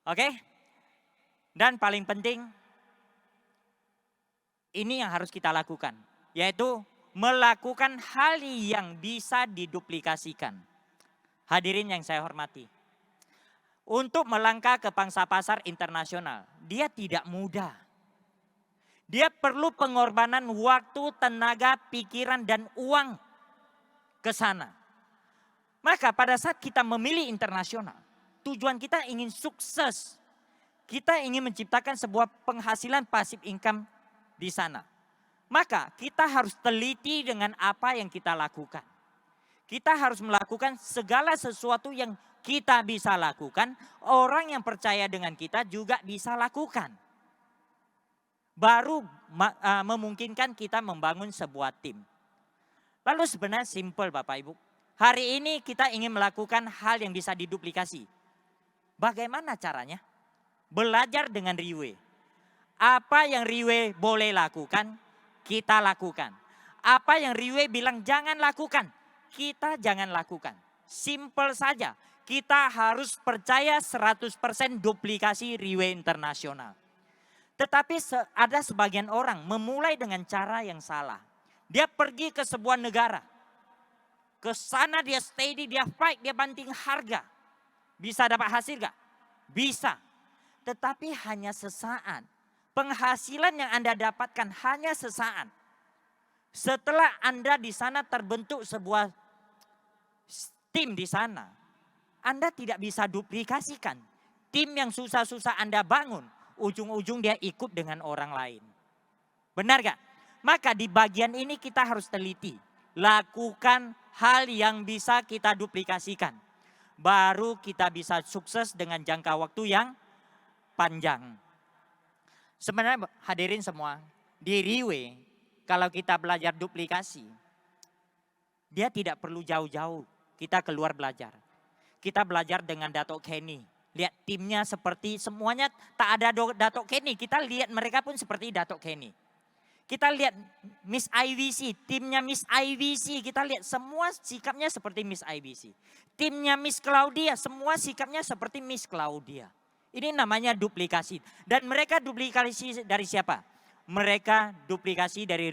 Oke? Dan paling penting, ini yang harus kita lakukan. Yaitu melakukan hal yang bisa diduplikasikan. Hadirin yang saya hormati. Untuk melangkah ke pangsa pasar internasional, dia tidak mudah. Dia perlu pengorbanan waktu, tenaga, pikiran, dan uang ke sana. Maka pada saat kita memilih internasional, tujuan kita ingin sukses. Kita ingin menciptakan sebuah penghasilan passive income di sana. Maka kita harus teliti dengan apa yang kita lakukan. Kita harus melakukan segala sesuatu yang kita bisa lakukan. Orang yang percaya dengan kita juga bisa lakukan. Baru memungkinkan kita membangun sebuah tim. Lalu sebenarnya simple Bapak Ibu. Hari ini kita ingin melakukan hal yang bisa diduplikasi. Bagaimana caranya? Belajar dengan Riwe. Apa yang Riwe boleh lakukan, kita lakukan. Apa yang Riwe bilang jangan lakukan, kita jangan lakukan. Simple saja. Kita harus percaya 100% duplikasi Riwe Internasional. Tetapi ada sebagian orang memulai dengan cara yang salah. Dia pergi ke sebuah negara. Ke sana dia steady, dia fight, dia banting harga. Bisa dapat hasil gak? Bisa. Tetapi hanya sesaat. Penghasilan yang Anda dapatkan hanya sesaat. Setelah Anda di sana terbentuk sebuah tim di sana. Anda tidak bisa duplikasikan. Tim yang susah-susah Anda bangun. Ujung-ujung dia ikut dengan orang lain. Benar gak? Maka di bagian ini kita harus teliti. Lakukan hal yang bisa kita duplikasikan. Baru kita bisa sukses dengan jangka waktu yang panjang. Sebenarnya hadirin semua, di Riwe kalau kita belajar duplikasi, dia tidak perlu jauh-jauh kita keluar belajar. Kita belajar dengan Dato' Kenny. Lihat timnya seperti semuanya tak ada Dato' Kenny. Kita lihat mereka pun seperti Dato' Kenny. Kita lihat Miss IVC, timnya Miss IVC. Kita lihat semua sikapnya seperti Miss IVC. Timnya Miss Claudia, semua sikapnya seperti Miss Claudia. Ini namanya duplikasi. Dan mereka duplikasi dari siapa? Mereka duplikasi dari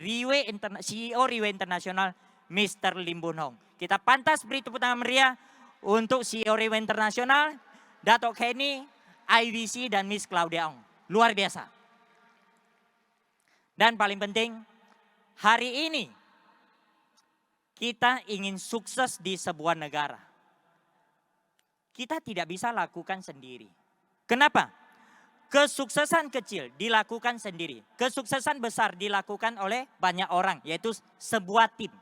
CEO Riwe Internasional, Mr. Lim Boon Hong. Kita pantas beri tepuk tangan meriah untuk CEO Riwe Internasional, Dato' Kenny, IVC, dan Miss Claudia Ong. Luar biasa. Dan paling penting, hari ini kita ingin sukses di sebuah negara. Kita tidak bisa lakukan sendiri. Kenapa? Kesuksesan kecil dilakukan sendiri. Kesuksesan besar dilakukan oleh banyak orang, yaitu sebuah tim.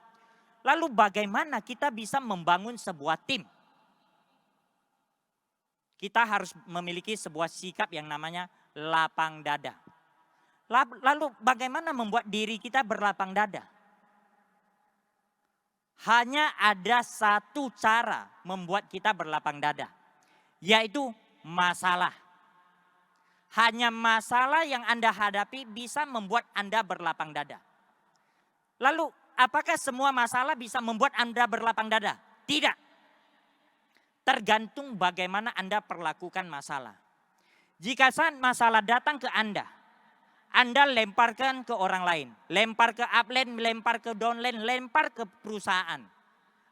Lalu bagaimana kita bisa membangun sebuah tim? Kita harus memiliki sebuah sikap yang namanya lapang dada. Lalu bagaimana membuat diri kita berlapang dada? Hanya ada satu cara membuat kita berlapang dada, yaitu masalah. Hanya masalah yang Anda hadapi bisa membuat Anda berlapang dada. Lalu apakah semua masalah bisa membuat Anda berlapang dada? Tidak. Tergantung bagaimana Anda perlakukan masalah. Jika saat masalah datang ke Anda lemparkan ke orang lain, lempar ke upline, lempar ke downline, lempar ke perusahaan.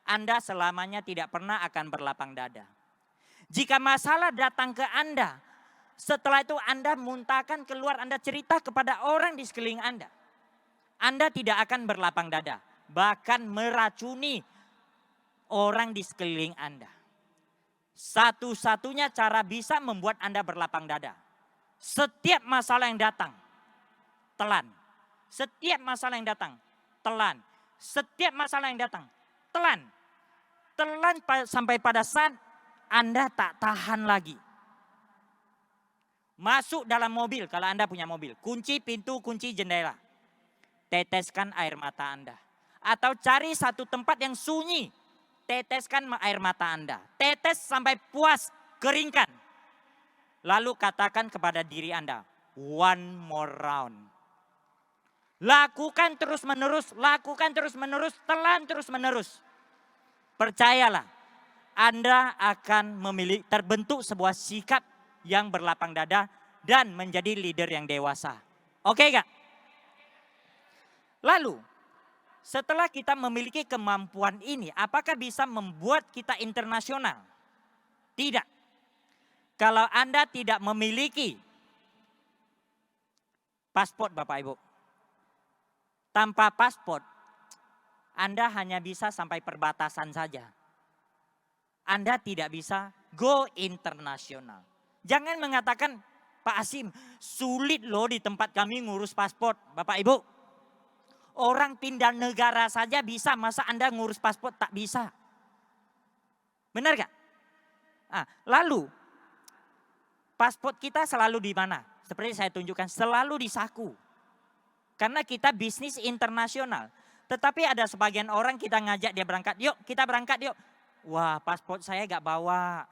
Anda selamanya tidak pernah akan berlapang dada. Jika masalah datang ke Anda, setelah itu Anda muntahkan keluar, Anda cerita kepada orang di sekeliling Anda. Anda tidak akan berlapang dada, bahkan meracuni orang di sekeliling Anda. Satu-satunya cara bisa membuat Anda berlapang dada. Setiap masalah yang datang, telan. Setiap masalah yang datang, telan. Setiap masalah yang datang, telan. Telan sampai pada saat Anda tak tahan lagi. Masuk dalam mobil, kalau Anda punya mobil. Kunci pintu, kunci jendela. Teteskan air mata Anda. Atau cari satu tempat yang sunyi. Teteskan air mata Anda. Tetes sampai puas, keringkan. Lalu katakan kepada diri Anda, one more round. Lakukan terus menerus, telan terus menerus. Percayalah, Anda akan terbentuk sebuah sikap yang berlapang dada dan menjadi leader yang dewasa. Oke gak? Lalu, setelah kita memiliki kemampuan ini, apakah bisa membuat kita internasional? Tidak. Kalau Anda tidak memiliki paspor Bapak Ibu. Tanpa paspor, Anda hanya bisa sampai perbatasan saja. Anda tidak bisa go internasional. Jangan mengatakan, Pak Asim, sulit loh di tempat kami ngurus paspor. Bapak Ibu, orang pindah negara saja bisa, masa Anda ngurus paspor tak bisa? Benar gak? Lalu, paspor kita selalu di mana? Seperti saya tunjukkan, selalu di saku. Karena kita bisnis internasional. Tetapi ada sebagian orang kita ngajak dia berangkat, yuk kita berangkat yuk. Wah, paspor saya gak bawa.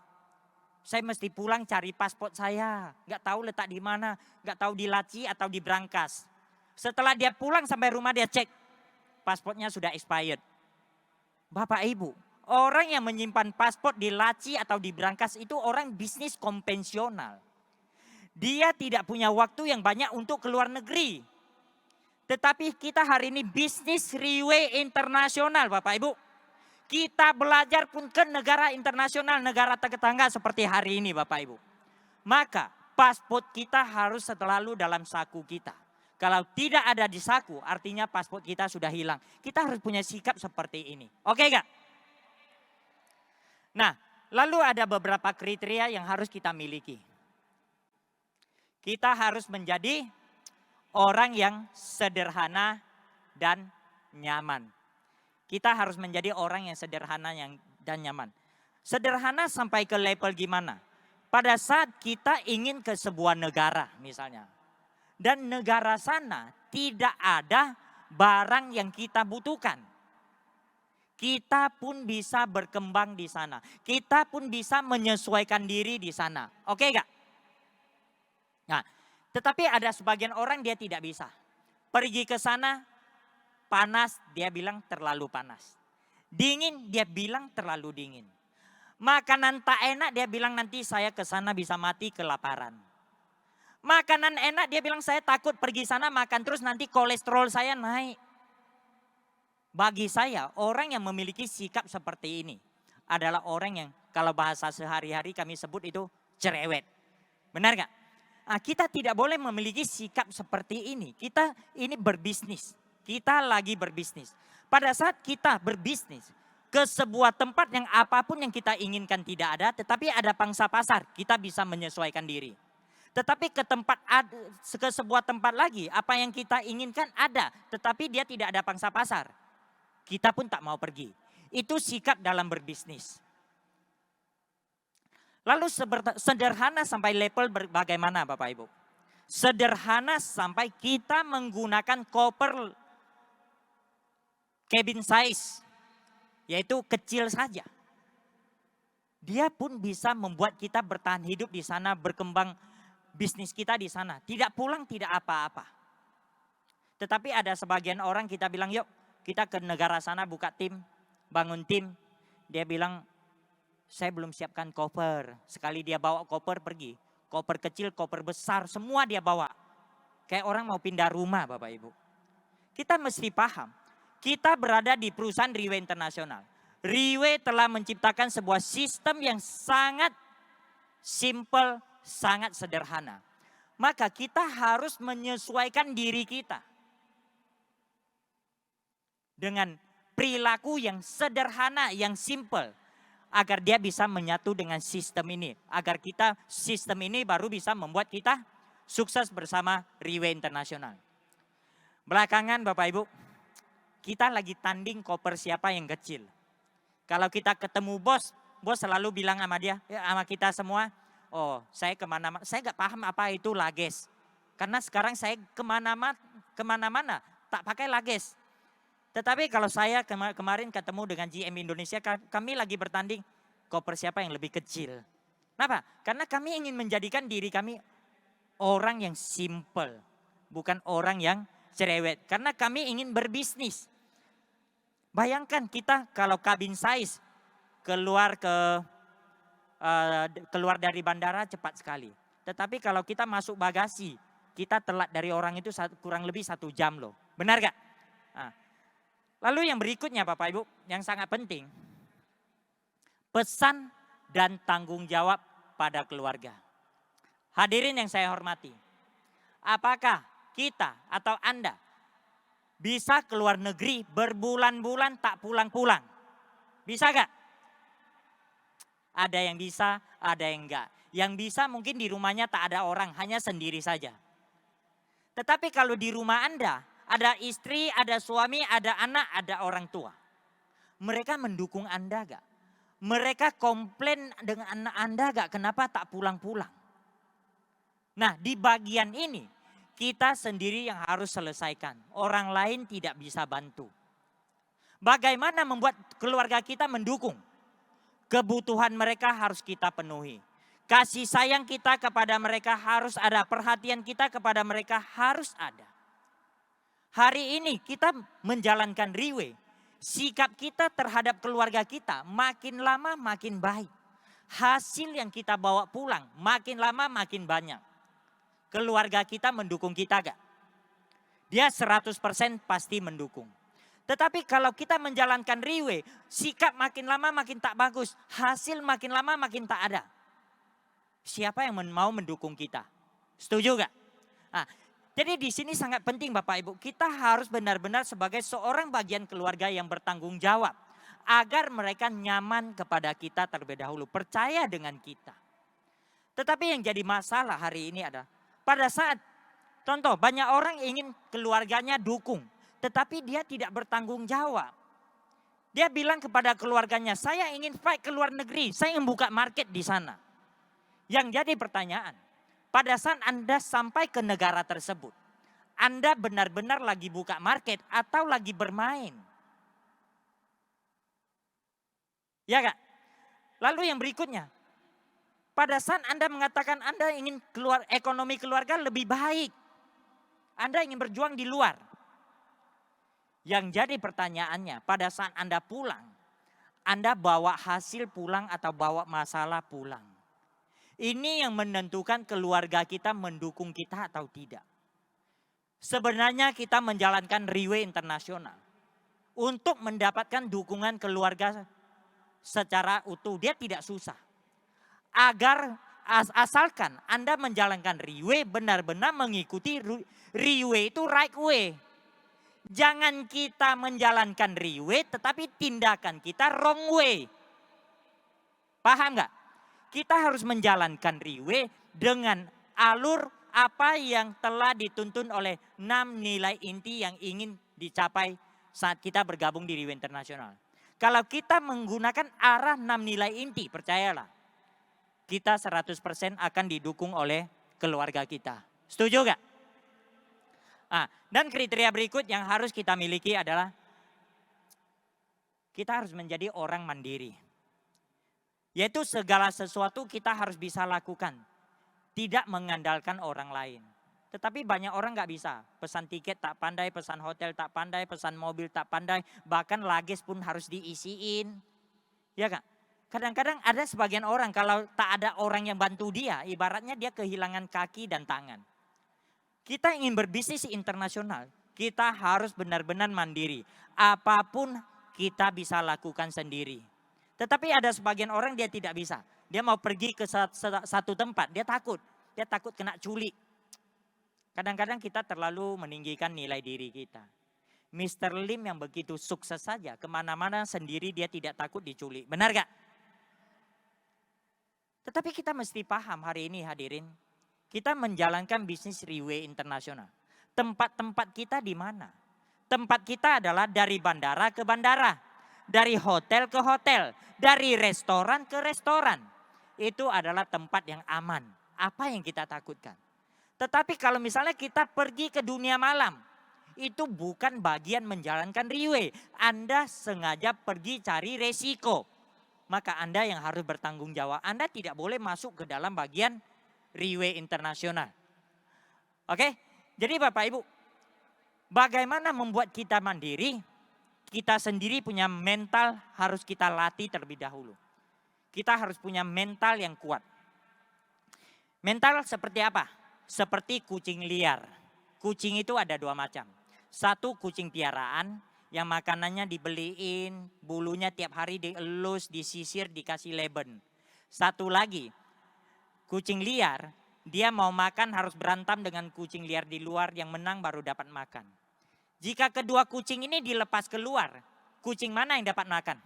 Saya mesti pulang cari paspor saya. Gak tahu letak di mana, gak tahu di laci atau di brankas. Setelah dia pulang sampai rumah dia cek, paspornya sudah expired. Bapak Ibu, orang yang menyimpan paspor di laci atau di brankas itu orang bisnis konvensional. Dia tidak punya waktu yang banyak untuk keluar negeri. Tetapi kita hari ini bisnis three-way internasional Bapak Ibu. Kita belajar pun ke negara internasional, negara tetangga seperti hari ini Bapak Ibu. Maka paspor kita harus selalu dalam saku kita. Kalau tidak ada di saku artinya paspor kita sudah hilang. Kita harus punya sikap seperti ini. Oke gak? Nah, lalu ada beberapa kriteria yang harus kita miliki. Kita harus menjadi orang yang sederhana dan nyaman. Kita harus menjadi orang yang sederhana dan nyaman. Sederhana sampai ke level gimana? Pada saat kita ingin ke sebuah negara misalnya. Dan negara sana tidak ada barang yang kita butuhkan. Kita pun bisa berkembang di sana. Kita pun bisa menyesuaikan diri di sana. Oke gak? Nah, tetapi ada sebagian orang dia tidak bisa. Pergi ke sana, panas, dia bilang terlalu panas. Dingin, dia bilang terlalu dingin. Makanan tak enak, dia bilang nanti saya ke sana bisa mati kelaparan. Makanan enak, dia bilang saya takut pergi sana makan terus nanti kolesterol saya naik. Bagi saya, orang yang memiliki sikap seperti ini adalah orang yang kalau bahasa sehari-hari kami sebut itu cerewet. Benar gak? Nah, kita tidak boleh memiliki sikap seperti ini. Kita ini berbisnis. Kita lagi berbisnis. Pada saat kita berbisnis ke sebuah tempat yang apapun yang kita inginkan tidak ada, tetapi ada pangsa pasar, kita bisa menyesuaikan diri. Tetapi ke sebuah tempat lagi, apa yang kita inginkan ada, tetapi dia tidak ada pangsa pasar. Kita pun tak mau pergi. Itu sikap dalam berbisnis. Lalu sederhana sampai level bagaimana Bapak Ibu? Sederhana sampai kita menggunakan koper cabin size. Yaitu kecil saja. Dia pun bisa membuat kita bertahan hidup di sana, berkembang bisnis kita di sana. Tidak pulang, tidak apa-apa. Tetapi ada sebagian orang kita bilang, yuk kita ke negara sana buka tim, bangun tim. Dia bilang, saya belum siapkan koper. Sekali dia bawa koper pergi. Koper kecil, koper besar, semua dia bawa. Kayak orang mau pindah rumah Bapak Ibu. Kita mesti paham, kita berada di perusahaan Riway Internasional. Riway telah menciptakan sebuah sistem yang sangat simple, sangat sederhana. Maka kita harus menyesuaikan diri kita dengan perilaku yang sederhana, yang simple. Agar dia bisa menyatu dengan sistem ini. Agar sistem ini baru bisa membuat kita sukses bersama Riway Internasional. Belakangan Bapak Ibu, kita lagi tanding koper siapa yang kecil. Kalau kita ketemu bos selalu bilang sama dia, sama kita semua, oh saya kemana-mana, saya gak paham apa itu lages. Karena sekarang saya kemana-mana tak pakai lages. Tetapi kalau saya kemarin ketemu dengan GM Indonesia, kami lagi bertanding koper siapa yang lebih kecil. Kenapa? Karena kami ingin menjadikan diri kami orang yang simple, bukan orang yang cerewet. Karena kami ingin berbisnis. Bayangkan kita kalau cabin size keluar dari bandara cepat sekali. Tetapi kalau kita masuk bagasi, kita telat dari orang itu kurang lebih 1 jam loh. Benar gak? Nah, lalu yang berikutnya Bapak Ibu, yang sangat penting. Pesan dan tanggung jawab pada keluarga. Hadirin yang saya hormati. Apakah kita atau Anda bisa keluar negeri berbulan-bulan tak pulang-pulang? Bisa gak? Ada yang bisa, ada yang enggak. Yang bisa mungkin di rumahnya tak ada orang, hanya sendiri saja. Tetapi kalau di rumah Anda, ada istri, ada suami, ada anak, ada orang tua. Mereka mendukung Anda gak? Mereka komplain dengan anak Anda gak? Kenapa tak pulang-pulang? Nah di bagian ini kita sendiri yang harus selesaikan. Orang lain tidak bisa bantu. Bagaimana membuat keluarga kita mendukung? Kebutuhan mereka harus kita penuhi. Kasih sayang kita kepada mereka harus ada. Perhatian kita kepada mereka harus ada. Hari ini kita menjalankan Riway. Sikap kita terhadap keluarga kita makin lama makin baik. Hasil yang kita bawa pulang makin lama makin banyak. Keluarga kita mendukung kita gak? Dia 100% pasti mendukung. Tetapi kalau kita menjalankan Riway, sikap makin lama makin tak bagus. Hasil makin lama makin tak ada. Siapa yang mau mendukung kita? Setuju gak? Nah, jadi di sini sangat penting Bapak Ibu, kita harus benar-benar sebagai seorang bagian keluarga yang bertanggung jawab. Agar mereka nyaman kepada kita terlebih dahulu, percaya dengan kita. Tetapi yang jadi masalah hari ini adalah, pada saat, contoh banyak orang ingin keluarganya dukung. Tetapi dia tidak bertanggung jawab. Dia bilang kepada keluarganya, saya ingin fight ke luar negeri, saya ingin buka market di sana. Yang jadi pertanyaan, pada saat Anda sampai ke negara tersebut, Anda benar-benar lagi buka market atau lagi bermain? Ya gak? Lalu yang berikutnya, pada saat Anda mengatakan Anda ingin keluar ekonomi keluarga lebih baik, Anda ingin berjuang di luar. Yang jadi pertanyaannya, pada saat Anda pulang, Anda bawa hasil pulang atau bawa masalah pulang? Ini yang menentukan keluarga kita mendukung kita atau tidak. Sebenarnya kita menjalankan Riway Internasional untuk mendapatkan dukungan keluarga secara utuh. Dia tidak susah. Asalkan Anda menjalankan Riway benar-benar mengikuti Riway itu right way. Jangan kita menjalankan Riway tetapi tindakan kita wrong way. Paham gak? Kita harus menjalankan Riway dengan alur apa yang telah dituntun oleh 6 nilai inti yang ingin dicapai saat kita bergabung di Riway Internasional. Kalau kita menggunakan arah 6 nilai inti, percayalah, kita 100% akan didukung oleh keluarga kita. Setuju gak? Nah, dan kriteria berikut yang harus kita miliki adalah kita harus menjadi orang mandiri. Yaitu segala sesuatu kita harus bisa lakukan. Tidak mengandalkan orang lain. Tetapi banyak orang nggak bisa. Pesan tiket tak pandai, pesan hotel tak pandai, pesan mobil tak pandai. Bahkan luggage pun harus diisiin. Ya Kak? Kadang-kadang ada sebagian orang kalau tak ada orang yang bantu dia, ibaratnya dia kehilangan kaki dan tangan. Kita ingin berbisnis internasional, kita harus benar-benar mandiri. Apapun kita bisa lakukan sendiri. Tetapi ada sebagian orang dia tidak bisa. Dia mau pergi ke satu tempat, dia takut. Dia takut kena culik. Kadang-kadang kita terlalu meninggikan nilai diri kita. Mr. Lim yang begitu sukses saja, kemana-mana sendiri dia tidak takut diculik. Benar gak? Tetapi kita mesti paham hari ini hadirin, kita menjalankan bisnis Riway Internasional. Tempat-tempat kita di mana? Tempat kita adalah dari bandara ke bandara, dari hotel ke hotel, dari restoran ke restoran. Itu adalah tempat yang aman. Apa yang kita takutkan? Tetapi kalau misalnya kita pergi ke dunia malam, itu bukan bagian menjalankan Riway. Anda sengaja pergi cari resiko. Maka Anda yang harus bertanggung jawab. Anda tidak boleh masuk ke dalam bagian Riway Internasional. Oke? Jadi Bapak Ibu, bagaimana membuat kita mandiri? Kita sendiri punya mental harus kita latih terlebih dahulu. Kita harus punya mental yang kuat. Mental seperti apa? Seperti kucing liar. Kucing itu ada dua macam. Satu kucing piaraan yang makanannya dibeliin, bulunya tiap hari dielus, disisir, dikasih leben. Satu lagi, kucing liar, dia mau makan harus berantem dengan kucing liar di luar, yang menang baru dapat makan. Jika kedua kucing ini dilepas keluar, kucing mana yang dapat makan?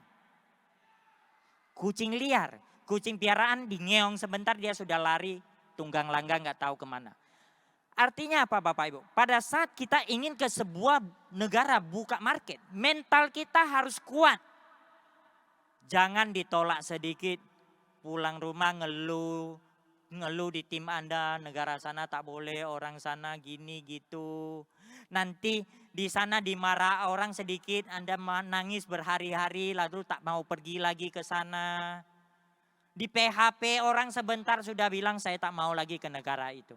Kucing liar. Kucing piaraan dingeong sebentar dia sudah lari, tunggang langgang nggak tahu kemana. Artinya apa Bapak Ibu? Pada saat kita ingin ke sebuah negara buka market, mental kita harus kuat. Jangan ditolak sedikit, pulang rumah ngeluh di tim Anda, negara sana tak boleh, orang sana gini gitu. Nanti di sana dimarah orang sedikit, Anda menangis berhari-hari lalu tak mau pergi lagi ke sana. Di PHP orang sebentar sudah bilang saya tak mau lagi ke negara itu.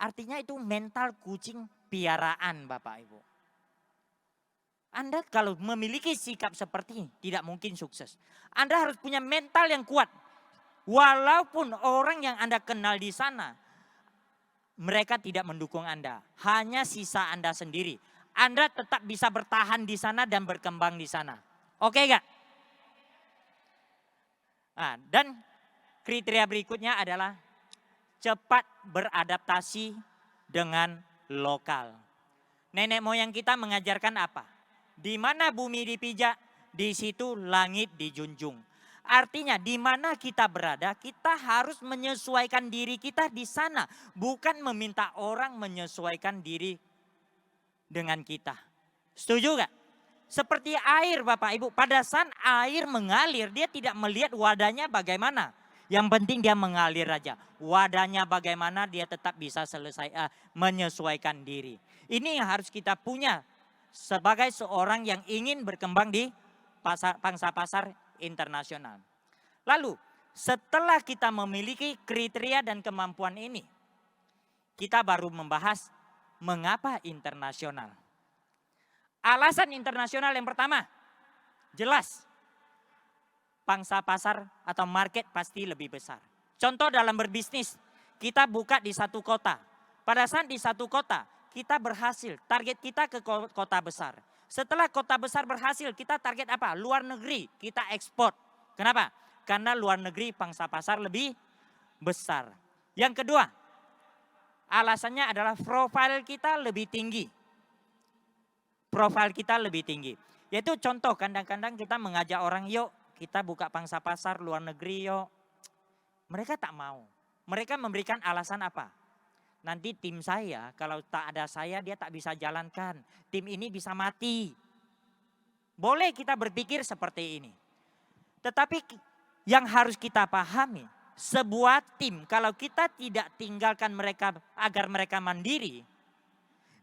Artinya itu mental kucing piaraan Bapak Ibu. Anda kalau memiliki sikap seperti ini tidak mungkin sukses. Anda harus punya mental yang kuat. Walaupun orang yang Anda kenal di sana, mereka tidak mendukung Anda. Hanya sisa Anda sendiri. Anda tetap bisa bertahan di sana dan berkembang di sana. Oke gak? Nah, dan kriteria berikutnya adalah cepat beradaptasi dengan lokal. Nenek moyang kita mengajarkan apa? Di mana bumi dipijak, di situ langit dijunjung. Artinya di mana kita berada, kita harus menyesuaikan diri kita di sana. Bukan meminta orang menyesuaikan diri dengan kita. Setuju gak? Seperti air Bapak Ibu, pada saat air mengalir dia tidak melihat wadahnya bagaimana. Yang penting dia mengalir aja. Wadahnya bagaimana dia tetap bisa menyesuaikan diri. Ini yang harus kita punya sebagai seorang yang ingin berkembang di pangsa-pasar internasional. Lalu setelah kita memiliki kriteria dan kemampuan ini, kita baru membahas mengapa internasional. Alasan internasional yang pertama, jelas pangsa pasar atau market pasti lebih besar. Contoh dalam berbisnis, kita buka di satu kota. Pada saat di satu kota, kita berhasil, target kita ke kota besar. Setelah kota besar berhasil, kita target apa? Luar negeri, kita ekspor. Kenapa? Karena luar negeri pangsa pasar lebih besar. Yang kedua, alasannya adalah profil kita lebih tinggi. Profil kita lebih tinggi. Yaitu contoh kadang-kadang kita mengajak orang, yuk kita buka pangsa pasar luar negeri yuk. Mereka tak mau. Mereka memberikan alasan apa? Nanti tim saya, kalau tak ada saya dia tak bisa jalankan. Tim ini bisa mati. Boleh kita berpikir seperti ini. Tetapi yang harus kita pahami, sebuah tim kalau kita tidak tinggalkan mereka agar mereka mandiri,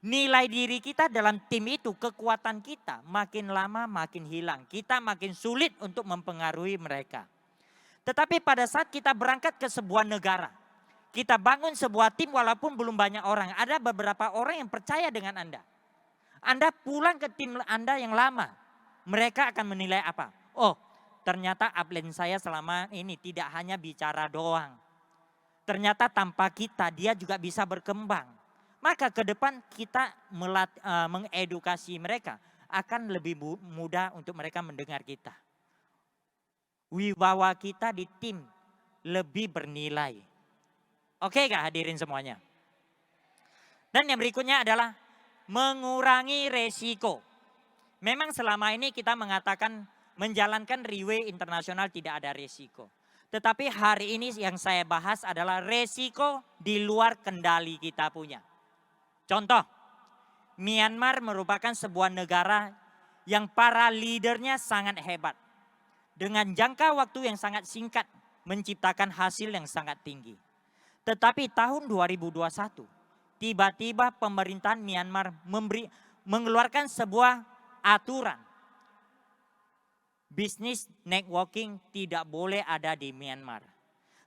nilai diri kita dalam tim itu, kekuatan kita makin lama makin hilang. Kita makin sulit untuk mempengaruhi mereka. Tetapi pada saat kita berangkat ke sebuah negara, Kita bangun sebuah tim walaupun belum banyak orang. Ada beberapa orang yang percaya dengan Anda. Anda pulang ke tim Anda yang lama. Mereka akan menilai apa? Oh, ternyata upline saya selama ini tidak hanya bicara doang. Ternyata tanpa kita dia juga bisa berkembang. Maka ke depan kita mengedukasi mereka akan lebih mudah untuk mereka mendengar kita. Wibawa kita di tim lebih bernilai. Oke gak hadirin semuanya? Dan yang berikutnya adalah mengurangi resiko. Memang selama ini kita mengatakan menjalankan Riway Internasional tidak ada resiko. Tetapi hari ini yang saya bahas adalah resiko di luar kendali kita punya. Contoh, Myanmar merupakan sebuah negara yang para leadernya sangat hebat. Dengan jangka waktu yang sangat singkat menciptakan hasil yang sangat tinggi. Tetapi tahun 2021, tiba-tiba pemerintahan Myanmar mengeluarkan sebuah aturan. Bisnis networking tidak boleh ada di Myanmar.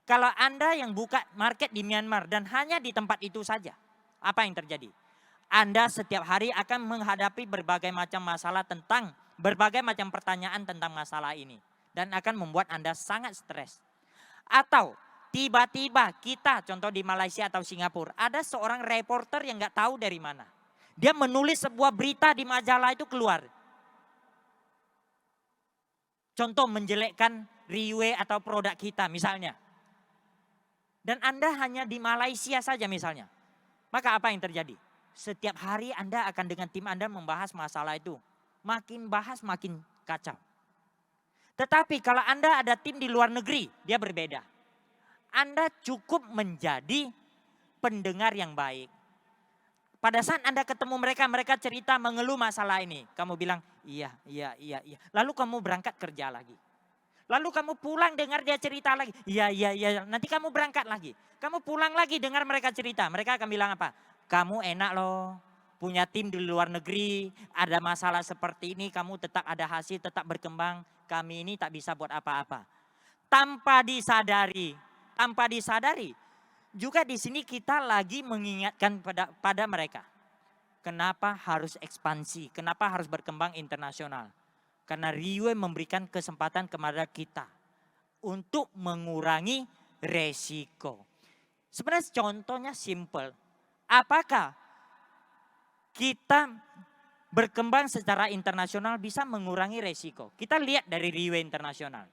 Kalau Anda yang buka market di Myanmar dan hanya di tempat itu saja, apa yang terjadi? Anda setiap hari akan menghadapi berbagai macam masalah tentang, berbagai macam pertanyaan tentang masalah ini. Dan akan membuat Anda sangat stres. Atau tiba-tiba kita, contoh di Malaysia atau Singapura, ada seorang reporter yang nggak tahu dari mana. Dia menulis sebuah berita di majalah itu keluar. Contoh menjelekkan Riway atau produk kita misalnya. Dan Anda hanya di Malaysia saja misalnya. Maka apa yang terjadi? Setiap hari Anda akan dengan tim Anda membahas masalah itu. Makin bahas makin kacau. Tetapi kalau Anda ada tim di luar negeri, dia berbeda. Anda cukup menjadi pendengar yang baik. Pada saat Anda ketemu mereka, mereka cerita mengeluh masalah ini. Kamu bilang, iya. Lalu kamu berangkat kerja lagi. Lalu kamu pulang dengar dia cerita lagi. Iya. Nanti kamu berangkat lagi. Kamu pulang lagi dengar mereka cerita. Mereka akan bilang apa? Kamu enak loh. Punya tim di luar negeri. Ada masalah seperti ini. Kamu tetap ada hasil, tetap berkembang. Kami ini tak bisa buat apa-apa. Tanpa disadari. Juga di sini kita lagi mengingatkan pada mereka. Kenapa harus ekspansi? Kenapa harus berkembang internasional? Karena Riway memberikan kesempatan kepada kita untuk mengurangi resiko. Sebenarnya contohnya simple. Apakah kita berkembang secara internasional bisa mengurangi resiko? Kita lihat dari Riway Internasional.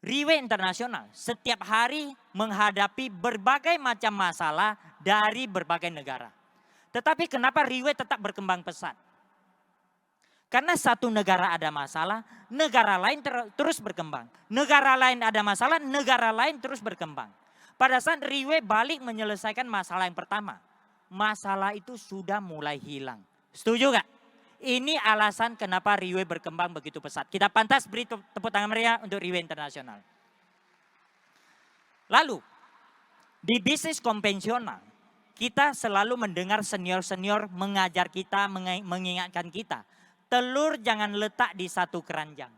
Riway Internasional setiap hari menghadapi berbagai macam masalah dari berbagai negara. Tetapi kenapa Riway tetap berkembang pesat? Karena satu negara ada masalah, negara lain terus berkembang. Negara lain ada masalah, negara lain terus berkembang. Pada saat Riway balik menyelesaikan masalah yang pertama, masalah itu sudah mulai hilang. Setuju gak? Ini alasan kenapa Riway berkembang begitu pesat. Kita pantas beri tepuk tangan meriah untuk Riway Internasional. Lalu, di bisnis konvensional, kita selalu mendengar senior-senior mengajar kita, mengingatkan kita. Telur jangan letak di satu keranjang.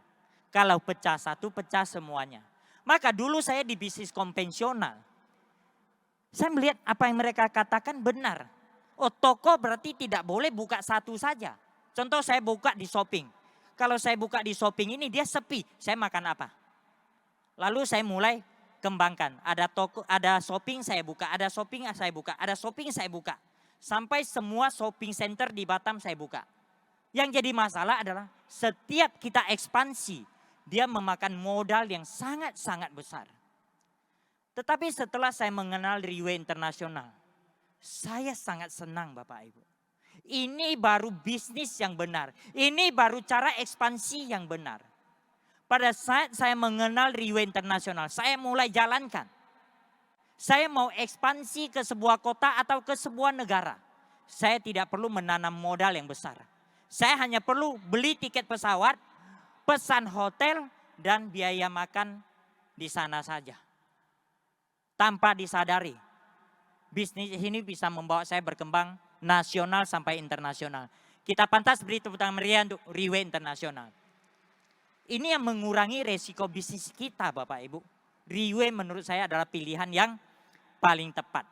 Kalau pecah satu, pecah semuanya. Maka dulu saya di bisnis konvensional, saya melihat apa yang mereka katakan benar. Oh, toko berarti tidak boleh buka satu saja. Contoh saya buka di shopping. Kalau saya buka di shopping ini dia sepi, saya makan apa? Lalu saya mulai kembangkan. Ada toko, ada shopping saya buka, ada shopping saya buka, ada shopping saya buka. Sampai semua shopping center di Batam saya buka. Yang jadi masalah adalah setiap kita ekspansi, dia memakan modal yang sangat-sangat besar. Tetapi setelah saya mengenal Riway Internasional, saya sangat senang Bapak Ibu. Ini baru bisnis yang benar. Ini baru cara ekspansi yang benar. Pada saat saya mengenal Riway Internasional, saya mulai jalankan. Saya mau ekspansi ke sebuah kota atau ke sebuah negara. Saya tidak perlu menanam modal yang besar. Saya hanya perlu beli tiket pesawat, pesan hotel, dan biaya makan di sana saja. Tanpa disadari, bisnis ini bisa membawa saya berkembang nasional sampai internasional. Kita pantas beri tepuk tangan meriah untuk Riway Internasional. Ini yang mengurangi resiko bisnis kita Bapak Ibu. Riway menurut saya adalah pilihan yang paling tepat.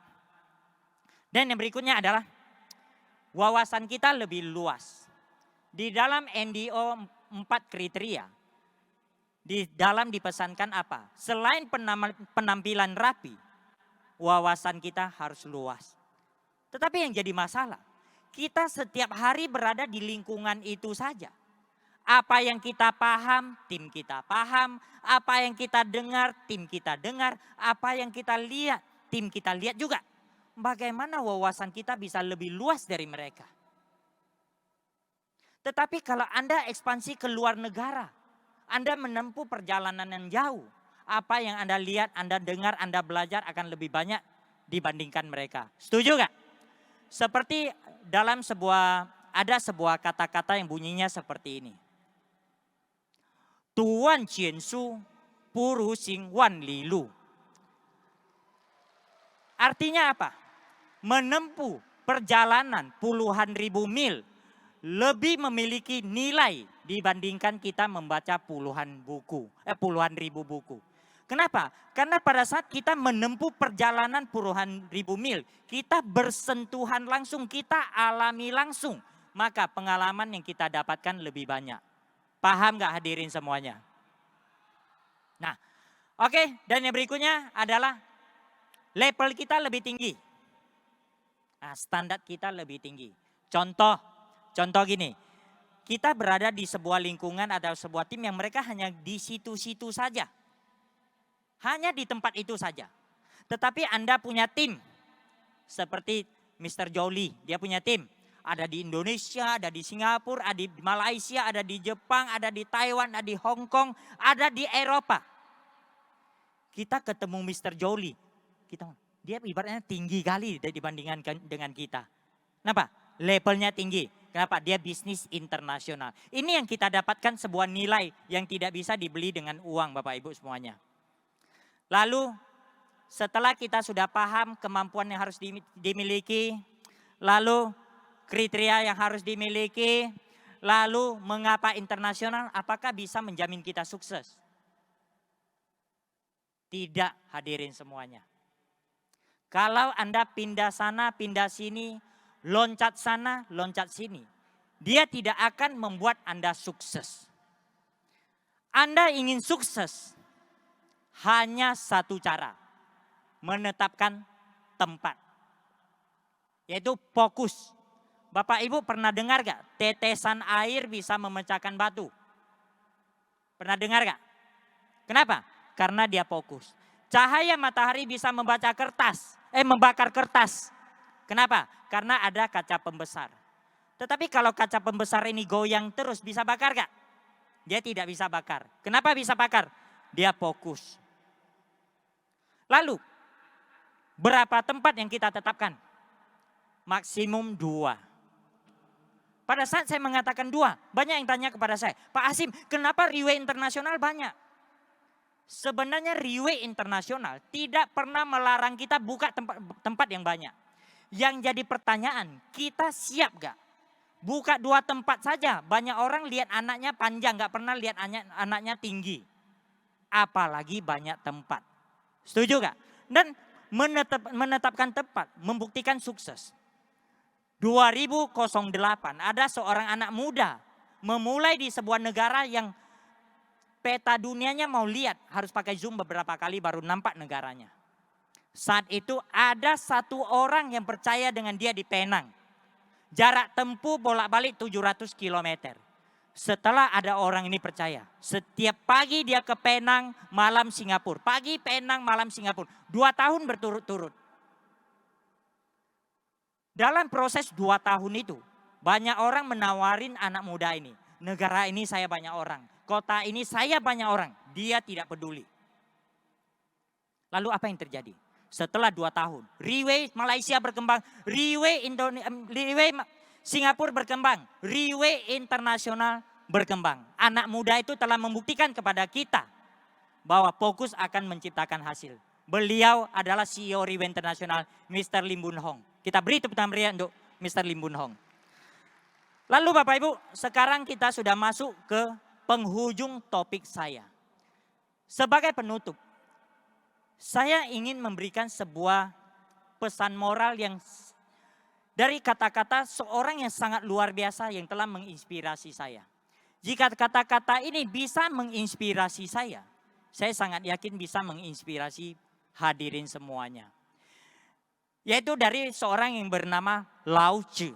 Dan yang berikutnya adalah wawasan kita lebih luas. Di dalam NDO 4 kriteria, di dalam dipesankan apa? Selain penampilan rapi, wawasan kita harus luas. Tetapi yang jadi masalah, kita setiap hari berada di lingkungan itu saja. Apa yang kita paham, tim kita paham. Apa yang kita dengar, tim kita dengar. Apa yang kita lihat, tim kita lihat juga. Bagaimana wawasan kita bisa lebih luas dari mereka? Tetapi kalau Anda ekspansi ke luar negara, Anda menempuh perjalanan yang jauh. Apa yang Anda lihat, Anda dengar, Anda belajar akan lebih banyak dibandingkan mereka. Setuju gak? Seperti dalam ada sebuah kata-kata yang bunyinya seperti ini. Tuan Qian Su, Puru Xing Wan Li Lu. Artinya apa? Menempuh perjalanan puluhan ribu mil lebih memiliki nilai dibandingkan kita membaca puluhan ribu buku. Kenapa? Karena pada saat kita menempuh perjalanan puluhan ribu mil, kita bersentuhan langsung, kita alami langsung. Maka pengalaman yang kita dapatkan lebih banyak. Paham gak hadirin semuanya? Nah, oke, dan yang berikutnya adalah level kita lebih tinggi. Nah, standar kita lebih tinggi. Contoh gini, kita berada di sebuah lingkungan atau sebuah tim yang mereka hanya di situ-situ saja. Hanya di tempat itu saja. Tetapi Anda punya tim. Seperti Mr. Jolie, dia punya tim. Ada di Indonesia, ada di Singapura, ada di Malaysia, ada di Jepang, ada di Taiwan, ada di Hong Kong, ada di Eropa. Kita ketemu Mr. Jolie. Dia ibaratnya tinggi kali dibandingkan dengan kita. Kenapa? Levelnya tinggi. Kenapa? Dia bisnis internasional. Ini yang kita dapatkan sebuah nilai yang tidak bisa dibeli dengan uang Bapak Ibu semuanya. Lalu setelah kita sudah paham kemampuan yang harus dimiliki, lalu kriteria yang harus dimiliki, lalu mengapa internasional, apakah bisa menjamin kita sukses? Tidak, hadirin semuanya. Kalau Anda pindah sana, pindah sini, loncat sana, loncat sini, dia tidak akan membuat Anda sukses. Anda ingin sukses, hanya satu cara, menetapkan tempat, yaitu fokus. Bapak Ibu pernah dengar gak tetesan air bisa memecahkan batu? Pernah dengar gak? Kenapa? Karena dia fokus. Cahaya matahari bisa membakar kertas. Kenapa? Karena ada kaca pembesar. Tetapi kalau kaca pembesar ini goyang terus, bisa bakar gak? Dia tidak bisa bakar. Kenapa bisa bakar? Dia fokus. Lalu, berapa tempat yang kita tetapkan? Maksimum 2. Pada saat saya mengatakan 2, banyak yang tanya kepada saya, Pak Hasim, kenapa Riway Internasional banyak? Sebenarnya Riway Internasional tidak pernah melarang kita buka tempat yang banyak. Yang jadi pertanyaan, kita siap gak? Buka 2 tempat saja, banyak orang lihat anaknya panjang, gak pernah lihat anaknya tinggi. Apalagi banyak tempat. Setuju gak? Dan menetapkan tempat, membuktikan sukses. 2008 ada seorang anak muda memulai di sebuah negara yang peta dunianya mau lihat harus pakai zoom beberapa kali baru nampak negaranya. Saat itu ada satu orang yang percaya dengan dia di Penang. Jarak tempuh bolak-balik 700 km. Setelah ada orang ini percaya, setiap pagi dia ke Penang, malam Singapura. Pagi Penang, malam Singapura. 2 tahun berturut-turut. Dalam proses 2 tahun itu, banyak orang menawarin anak muda ini. Negara ini saya banyak orang, kota ini saya banyak orang. Dia tidak peduli. Lalu apa yang terjadi? Setelah 2 tahun, Riway Malaysia berkembang, Riway Singapura berkembang, Riway Internasional berkembang. Anak muda itu telah membuktikan kepada kita bahwa fokus akan menciptakan hasil. Beliau adalah CEO Riway Internasional, Mr. Lim Boon Hong. Kita beri tepuk tangan meriah untuk Mr. Lim Boon Hong. Lalu Bapak Ibu, sekarang kita sudah masuk ke penghujung topik saya. Sebagai penutup, saya ingin memberikan sebuah pesan moral yang dari kata-kata seorang yang sangat luar biasa yang telah menginspirasi saya. Jika kata-kata ini bisa menginspirasi saya sangat yakin bisa menginspirasi hadirin semuanya. Yaitu dari seorang yang bernama Lao Tzu.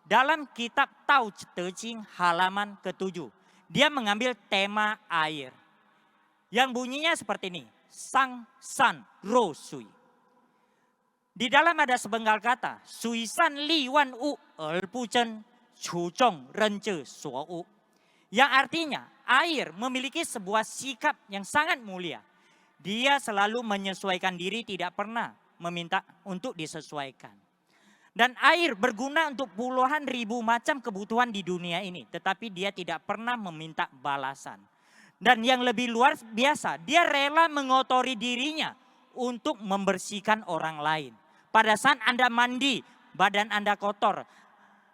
Dalam kitab Tao Te Ching halaman ke-7. Dia mengambil tema air. Yang bunyinya seperti ini. Sang San Ro Sui. Di dalam ada sepenggal kata. Sui san li wan u er pu chen chu zhong ren zhe suo u. Yang artinya air memiliki sebuah sikap yang sangat mulia. Dia selalu menyesuaikan diri, tidak pernah meminta untuk disesuaikan. Dan air berguna untuk puluhan ribu macam kebutuhan di dunia ini. Tetapi dia tidak pernah meminta balasan. Dan yang lebih luar biasa, dia rela mengotori dirinya untuk membersihkan orang lain. Pada saat Anda mandi, badan Anda kotor.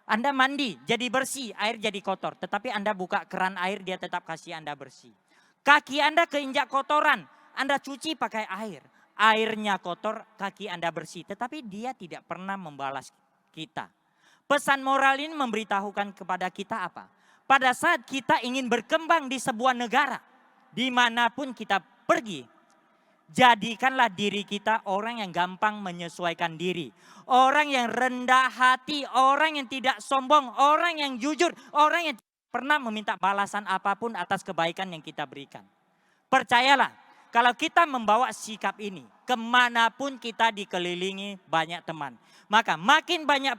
Anda mandi jadi bersih, air jadi kotor. Tetapi Anda buka keran air, dia tetap kasih Anda bersih. Kaki Anda keinjak kotoran, Anda cuci pakai air. Airnya kotor, kaki Anda bersih. Tetapi dia tidak pernah membalas kita. Pesan moral ini memberitahukan kepada kita apa? Pada saat kita ingin berkembang di sebuah negara, dimanapun kita pergi, jadikanlah diri kita orang yang gampang menyesuaikan diri. Orang yang rendah hati, orang yang tidak sombong, orang yang jujur, orang yang tidak pernah meminta balasan apapun atas kebaikan yang kita berikan. Percayalah, kalau kita membawa sikap ini, kemanapun kita dikelilingi banyak teman. Maka makin banyak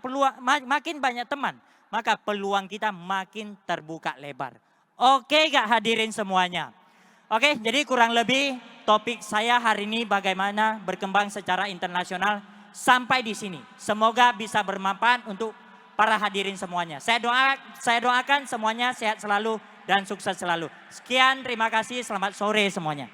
teman, maka peluang kita makin terbuka lebar. Oke gak hadirin semuanya? Oke, jadi kurang lebih topik saya hari ini bagaimana berkembang secara internasional sampai di sini. Semoga bisa bermanfaat untuk para hadirin semuanya. Saya doakan semuanya sehat selalu dan sukses selalu. Sekian, terima kasih, selamat sore semuanya.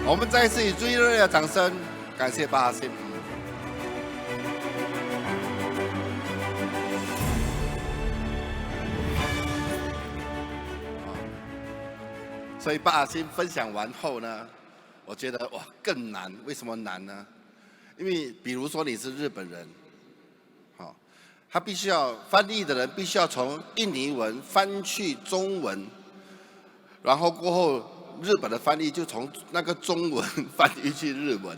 我们再一次以最热烈的掌声，感谢巴哈辛。所以巴哈辛分享完后呢，我觉得哇更难。为什么难呢？因为比如说你是日本人，好，他必须要翻译的人必须要从印尼文翻去中文，然后过后。 日本的翻译就从那个中文翻译去日文，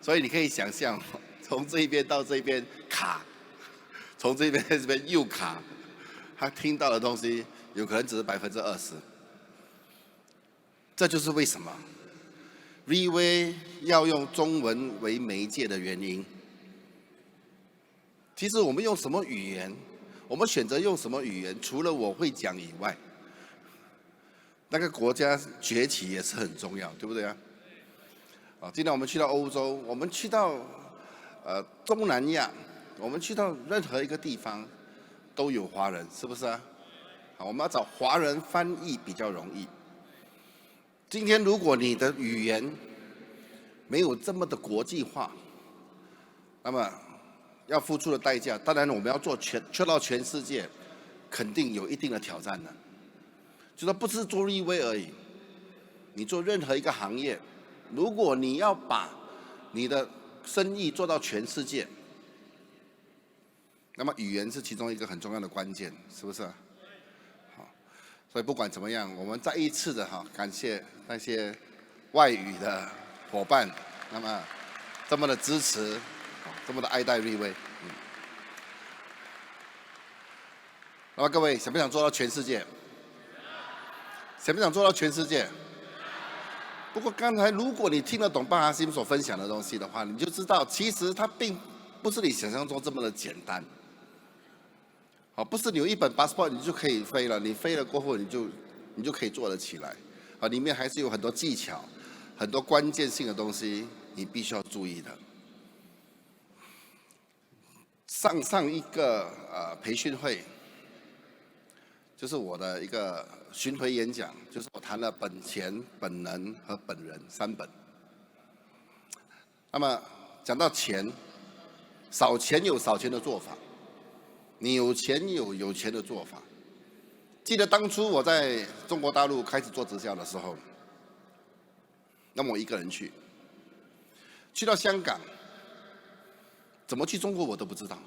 所以你可以想象，从这一边到这边卡，从这边到这边又卡，他听到的东西有可能只是20%。这就是为什么 VV 要用中文为媒介的原因。其实我们用什么语言，我们选择用什么语言，除了我会讲以外。 那个国家崛起也是很重要，对不对啊？啊，今天我们去到欧洲，我们去到东南亚，我们去到任何一个地方都有华人，是不是啊？好，我们要找华人翻译比较容易。今天如果你的语言没有这么的国际化，那么要付出的代价，当然我们要去到全世界，肯定有一定的挑战的。 就说不是做VV而已，你做任何一个行业，如果你要把你的生意做到全世界，那么语言是其中一个很重要的关键，是不是？好，所以不管怎么样，我们再一次的感谢那些外语的伙伴，那么这么的支持，这么的爱戴VV。那么各位想不想做到全世界？ 想不想做到全世界？不过刚才如果你听得懂巴哈辛所分享的东西的话，你就知道其实它并不是你想象中这么的简单。好，不是你有一本 passport 你就可以飞了，你飞了过后你就可以做得起来。啊，里面还是有很多技巧，很多关键性的东西你必须要注意的。上一个培训会，就是我的一个。 巡回演讲就是我谈了本钱、本能和本人3本。那么讲到钱，少钱有少钱的做法，你有钱有钱的做法，记得当初我在中国大陆开始做直销的时候，那么我一个人去到香港，怎么去中国我都不知道。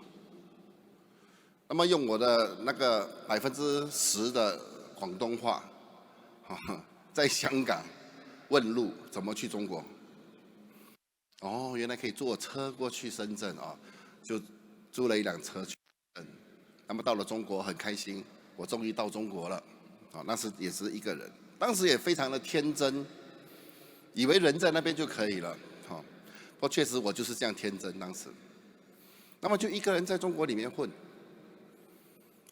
那么用我的那个10%的广东话，在香港问路怎么去中国。哦，原来可以坐车过去深圳啊，就租了一辆车去深圳。那么到了中国很开心，我终于到中国了。啊，那时也是一个人，当时也非常的天真，以为人在那边就可以了。好，不过确实我就是这样天真当时。那么就一个人在中国里面混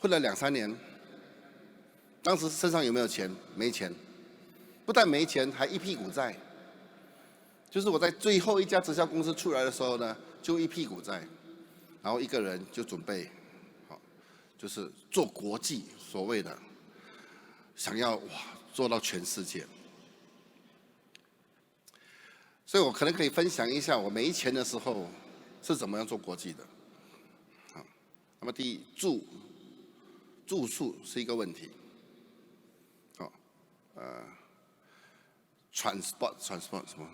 了2、3年。当时身上有没有钱？没钱，不但没钱，还一屁股债。就是我在最后一家直销公司出来的时候呢，就一屁股债，然后一个人就准备，好，就是做国际，所谓的想要做到全世界。所以我可能可以分享一下我没钱的时候是怎么样做国际的。好，那么第一，住宿是一个问题。好，transport 什么？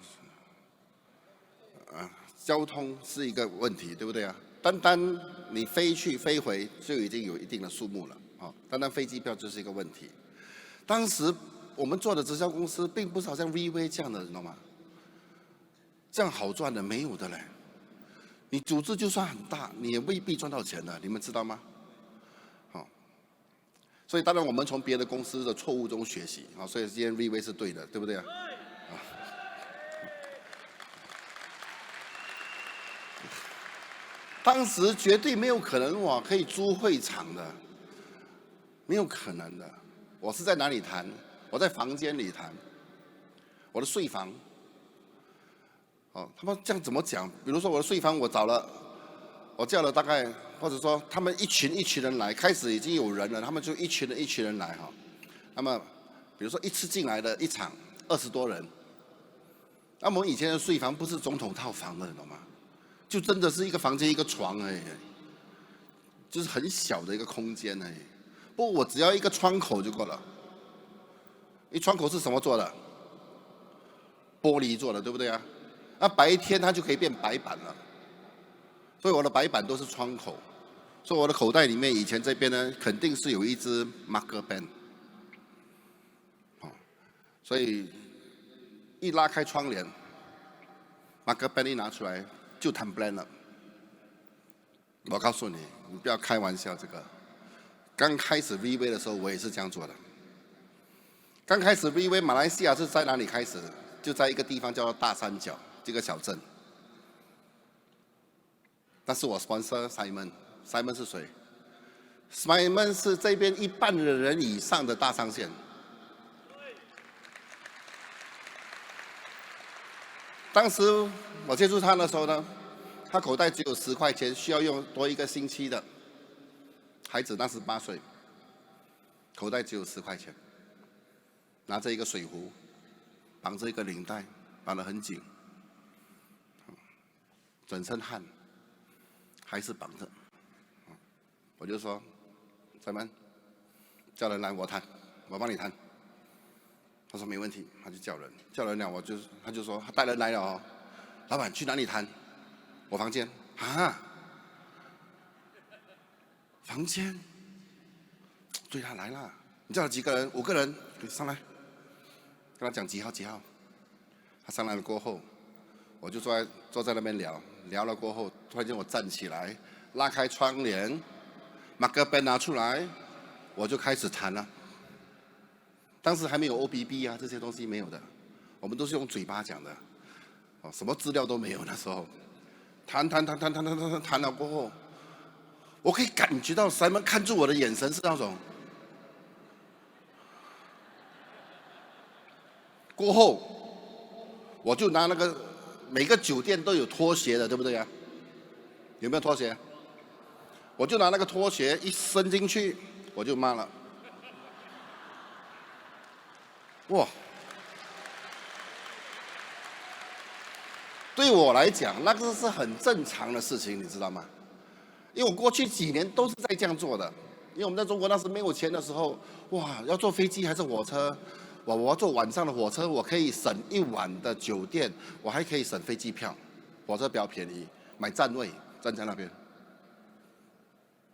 交通是一个问题，对不对啊？单你飞去飞回就已经有一定的数目了，单飞机票就是一个问题。当时我们做的直销公司，并不是好像 VV 这样的，你懂吗？这样好赚的没有的嘞。你组织就算很大，你也未必赚到钱的，你们知道吗？好，所以当然我们从别的公司的错误中学习，所以今天 VV 是对的，对不对啊？当时绝对没有可能可以租会场的，没有可能的。我是在哪里谈？我在房间里谈，我的睡房。他们这样怎么讲？比如说我的睡房，我叫了大概，或者说他们一群人来，开始已经有人了，他们就一群人来哈。那么比如说一次进来的一场20多人，那么我以前的睡房不是总统套房的，你懂吗？就真的是一个房间一个床而已，就是很小的一个空间而已。不过我只要一个窗口就够了。一窗口是什么做的？玻璃做的，对不对啊？那白天它就可以变白板了。所以我的白板都是窗口。所以我的口袋里面以前这边呢，肯定是有一支 marker pen。所以一拉开窗帘 ，marker pen 一拿出来。就谈 plan 了。我告诉你，你不要开玩笑。这个刚开始 VV 的时候，我也是这样做的。刚开始 VV 马来西亚是在哪里开始？就在一个地方叫做大三角这个小镇。但是我 sponsor Simon 是谁 ？Simon 是这边1半的人以上的大上线。当时我接触他的时候呢，他口袋只有10块钱，需要用多1个星期的。孩子那时8岁，口袋只有10块钱，拿着一个水壶，绑着一个领带，绑得很紧，整身汗，还是绑着。我就说，Simon，叫人来我谈，我帮你谈。他说没问题，他就叫人了，他就说他带人来了哦，老板去哪里谈？我房间啊，房间，对他来了，你叫了几个人？5个人，上来，跟他讲几号。他上来了过后，我就坐在那边聊了过后，突然间我站起来，拉开窗帘，marker pen 拿出来，我就开始谈了。当时还没有 OBB 啊，这些东西没有的，我们都是用嘴巴讲的，什么资料都没有那时候。谈了过后，我可以感觉到Simon看住我的眼神是那种。过后，我就拿那个每个酒店都有拖鞋的，对不对呀？有没有拖鞋？我就拿那个拖鞋一伸进去，我就骂了。哇！对我来讲，那个是很正常的事情，你知道吗？因为我过去几年都是在这样做的，因为我们在中国那时没有钱的时候，哇，要坐飞机还是火车？我要坐晚上的火车，我可以省一晚的酒店，我还可以省飞机票，火车比较便宜，买站位站在那边，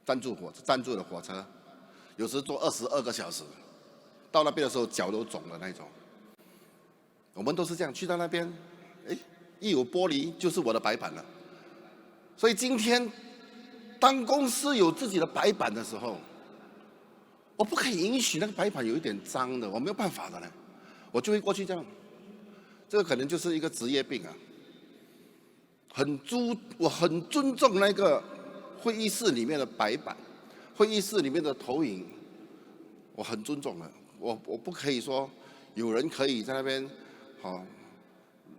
站住的火车，有时坐22个小时，到那边的时候脚都肿了那种。我们都是这样去到那边，哎，一有玻璃就是我的白板了。所以今天，当公司有自己的白板的时候，我不可以允许那个白板有一点脏的，我没有办法的呢，我就会过去这样。这个可能就是一个职业病啊。我很尊重那个会议室里面的白板，会议室里面的投影，我很尊重的。我不可以说有人可以在那边，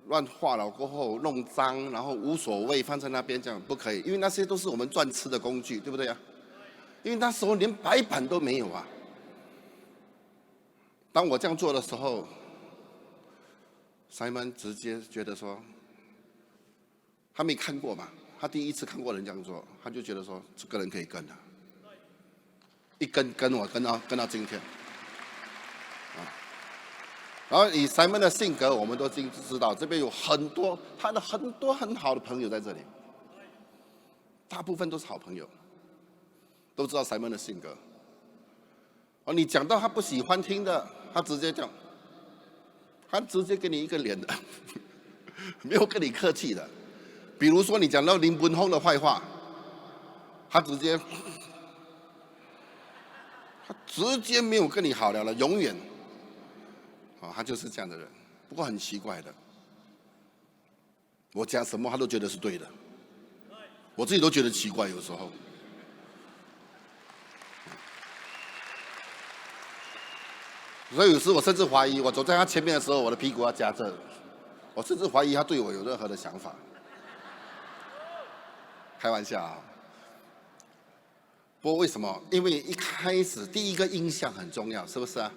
乱画了过后弄脏，然后无所谓放在那边，这样不可以，因为那些都是我们赚吃的工具，对不对啊？因为那时候连白板都没有啊。当我这样做的时候 ，Simon 直接觉得说，他没看过嘛，他第一次看过人这样做，他就觉得说这个人可以跟的，一跟我跟到今天，然后以 Simon 的性格，我们都知道，这边有很多他的很好的朋友在这里，大部分都是好朋友。都知道 Simon 的性格。你讲到他不喜欢听的，他直接讲，他直接给你一个脸的，没有跟你客气的。比如说你讲到林文峰的坏话，他直接没有跟你好了，永远。他就是这样的人。不过很奇怪的，我讲什么他都觉得是对的，我自己都觉得奇怪，有时候。所以有时我甚至怀疑，我走在他前面的时候，我的屁股要夹着。我甚至怀疑他对我有任何的想法。开玩笑啊。不过为什么？因为一开始第一个印象很重要，是不是啊？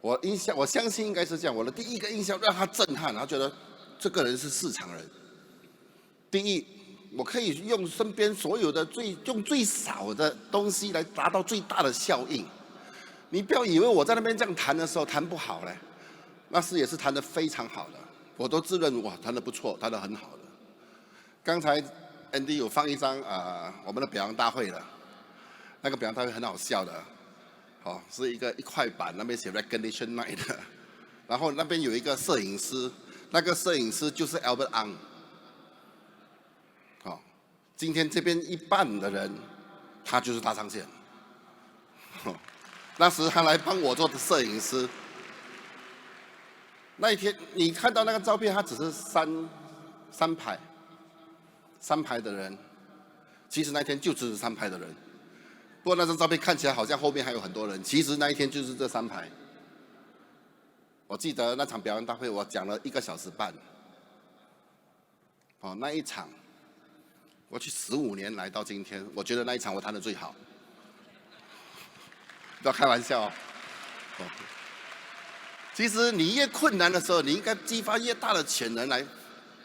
我相信应该是这样。我的第一个印象让他震撼，他觉得这个人是市场人。第一，我可以用身边所有的用最少的东西来达到最大的效应。你不要以为我在那边这样谈的时候谈不好嘞，那时也是谈得非常好的，我都自认哇谈得不错，谈得很好的。刚才 Andy 有放一张我们的表扬大会的，那个表扬大会很好笑的，是一块板，那边写 Recognition Night 的，然后那边有一个摄影师，那个摄影师就是 Albert Ang。今天这边一半的人，他就是大上线。那时他来帮我做的摄影师。那一天你看到那个照片，他只是三排的人，其实那一天就只是3排的人。不过那张照片看起来好像后面还有很多人，其实那一天就是这3排。我记得那场表演大会，我讲了1个小时半。那一场，我去15年来到今天，我觉得那一场我谈得最好。不要开玩笑其实你越困难的时候，你应该激发越大的潜能来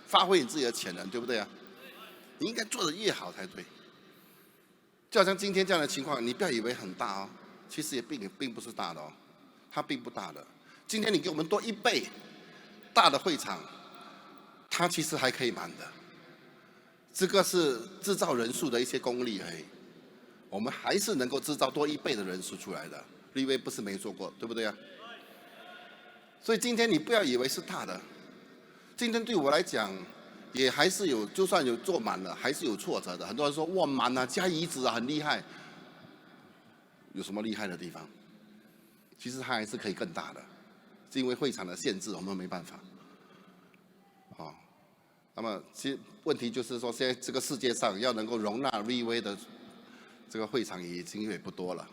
发挥你自己的潜能，对不对啊？你应该做得越好才对。就好像今天这样的情况，你不要以为很大其实也并不是大的它并不大的。今天你给我们多1倍大的会场，它其实还可以满的。这个是制造人数的一些功力而已。我们还是能够制造多1倍的人数出来的，立威不是没做过，对不对啊？所以今天你不要以为是大的，今天对我来讲，也还是有，就算有做满了，还是有挫折的。很多人说哇满啊，加椅子啊，很厉害，有什么厉害的地方？其实它还是可以更大的，是因为会场的限制，我们没办法。那么其实问题就是说，现在这个世界上要能够容纳立威的这个会场已经也不多了，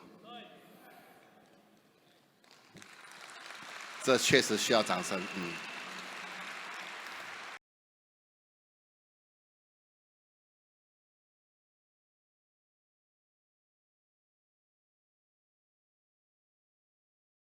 这确实需要掌声。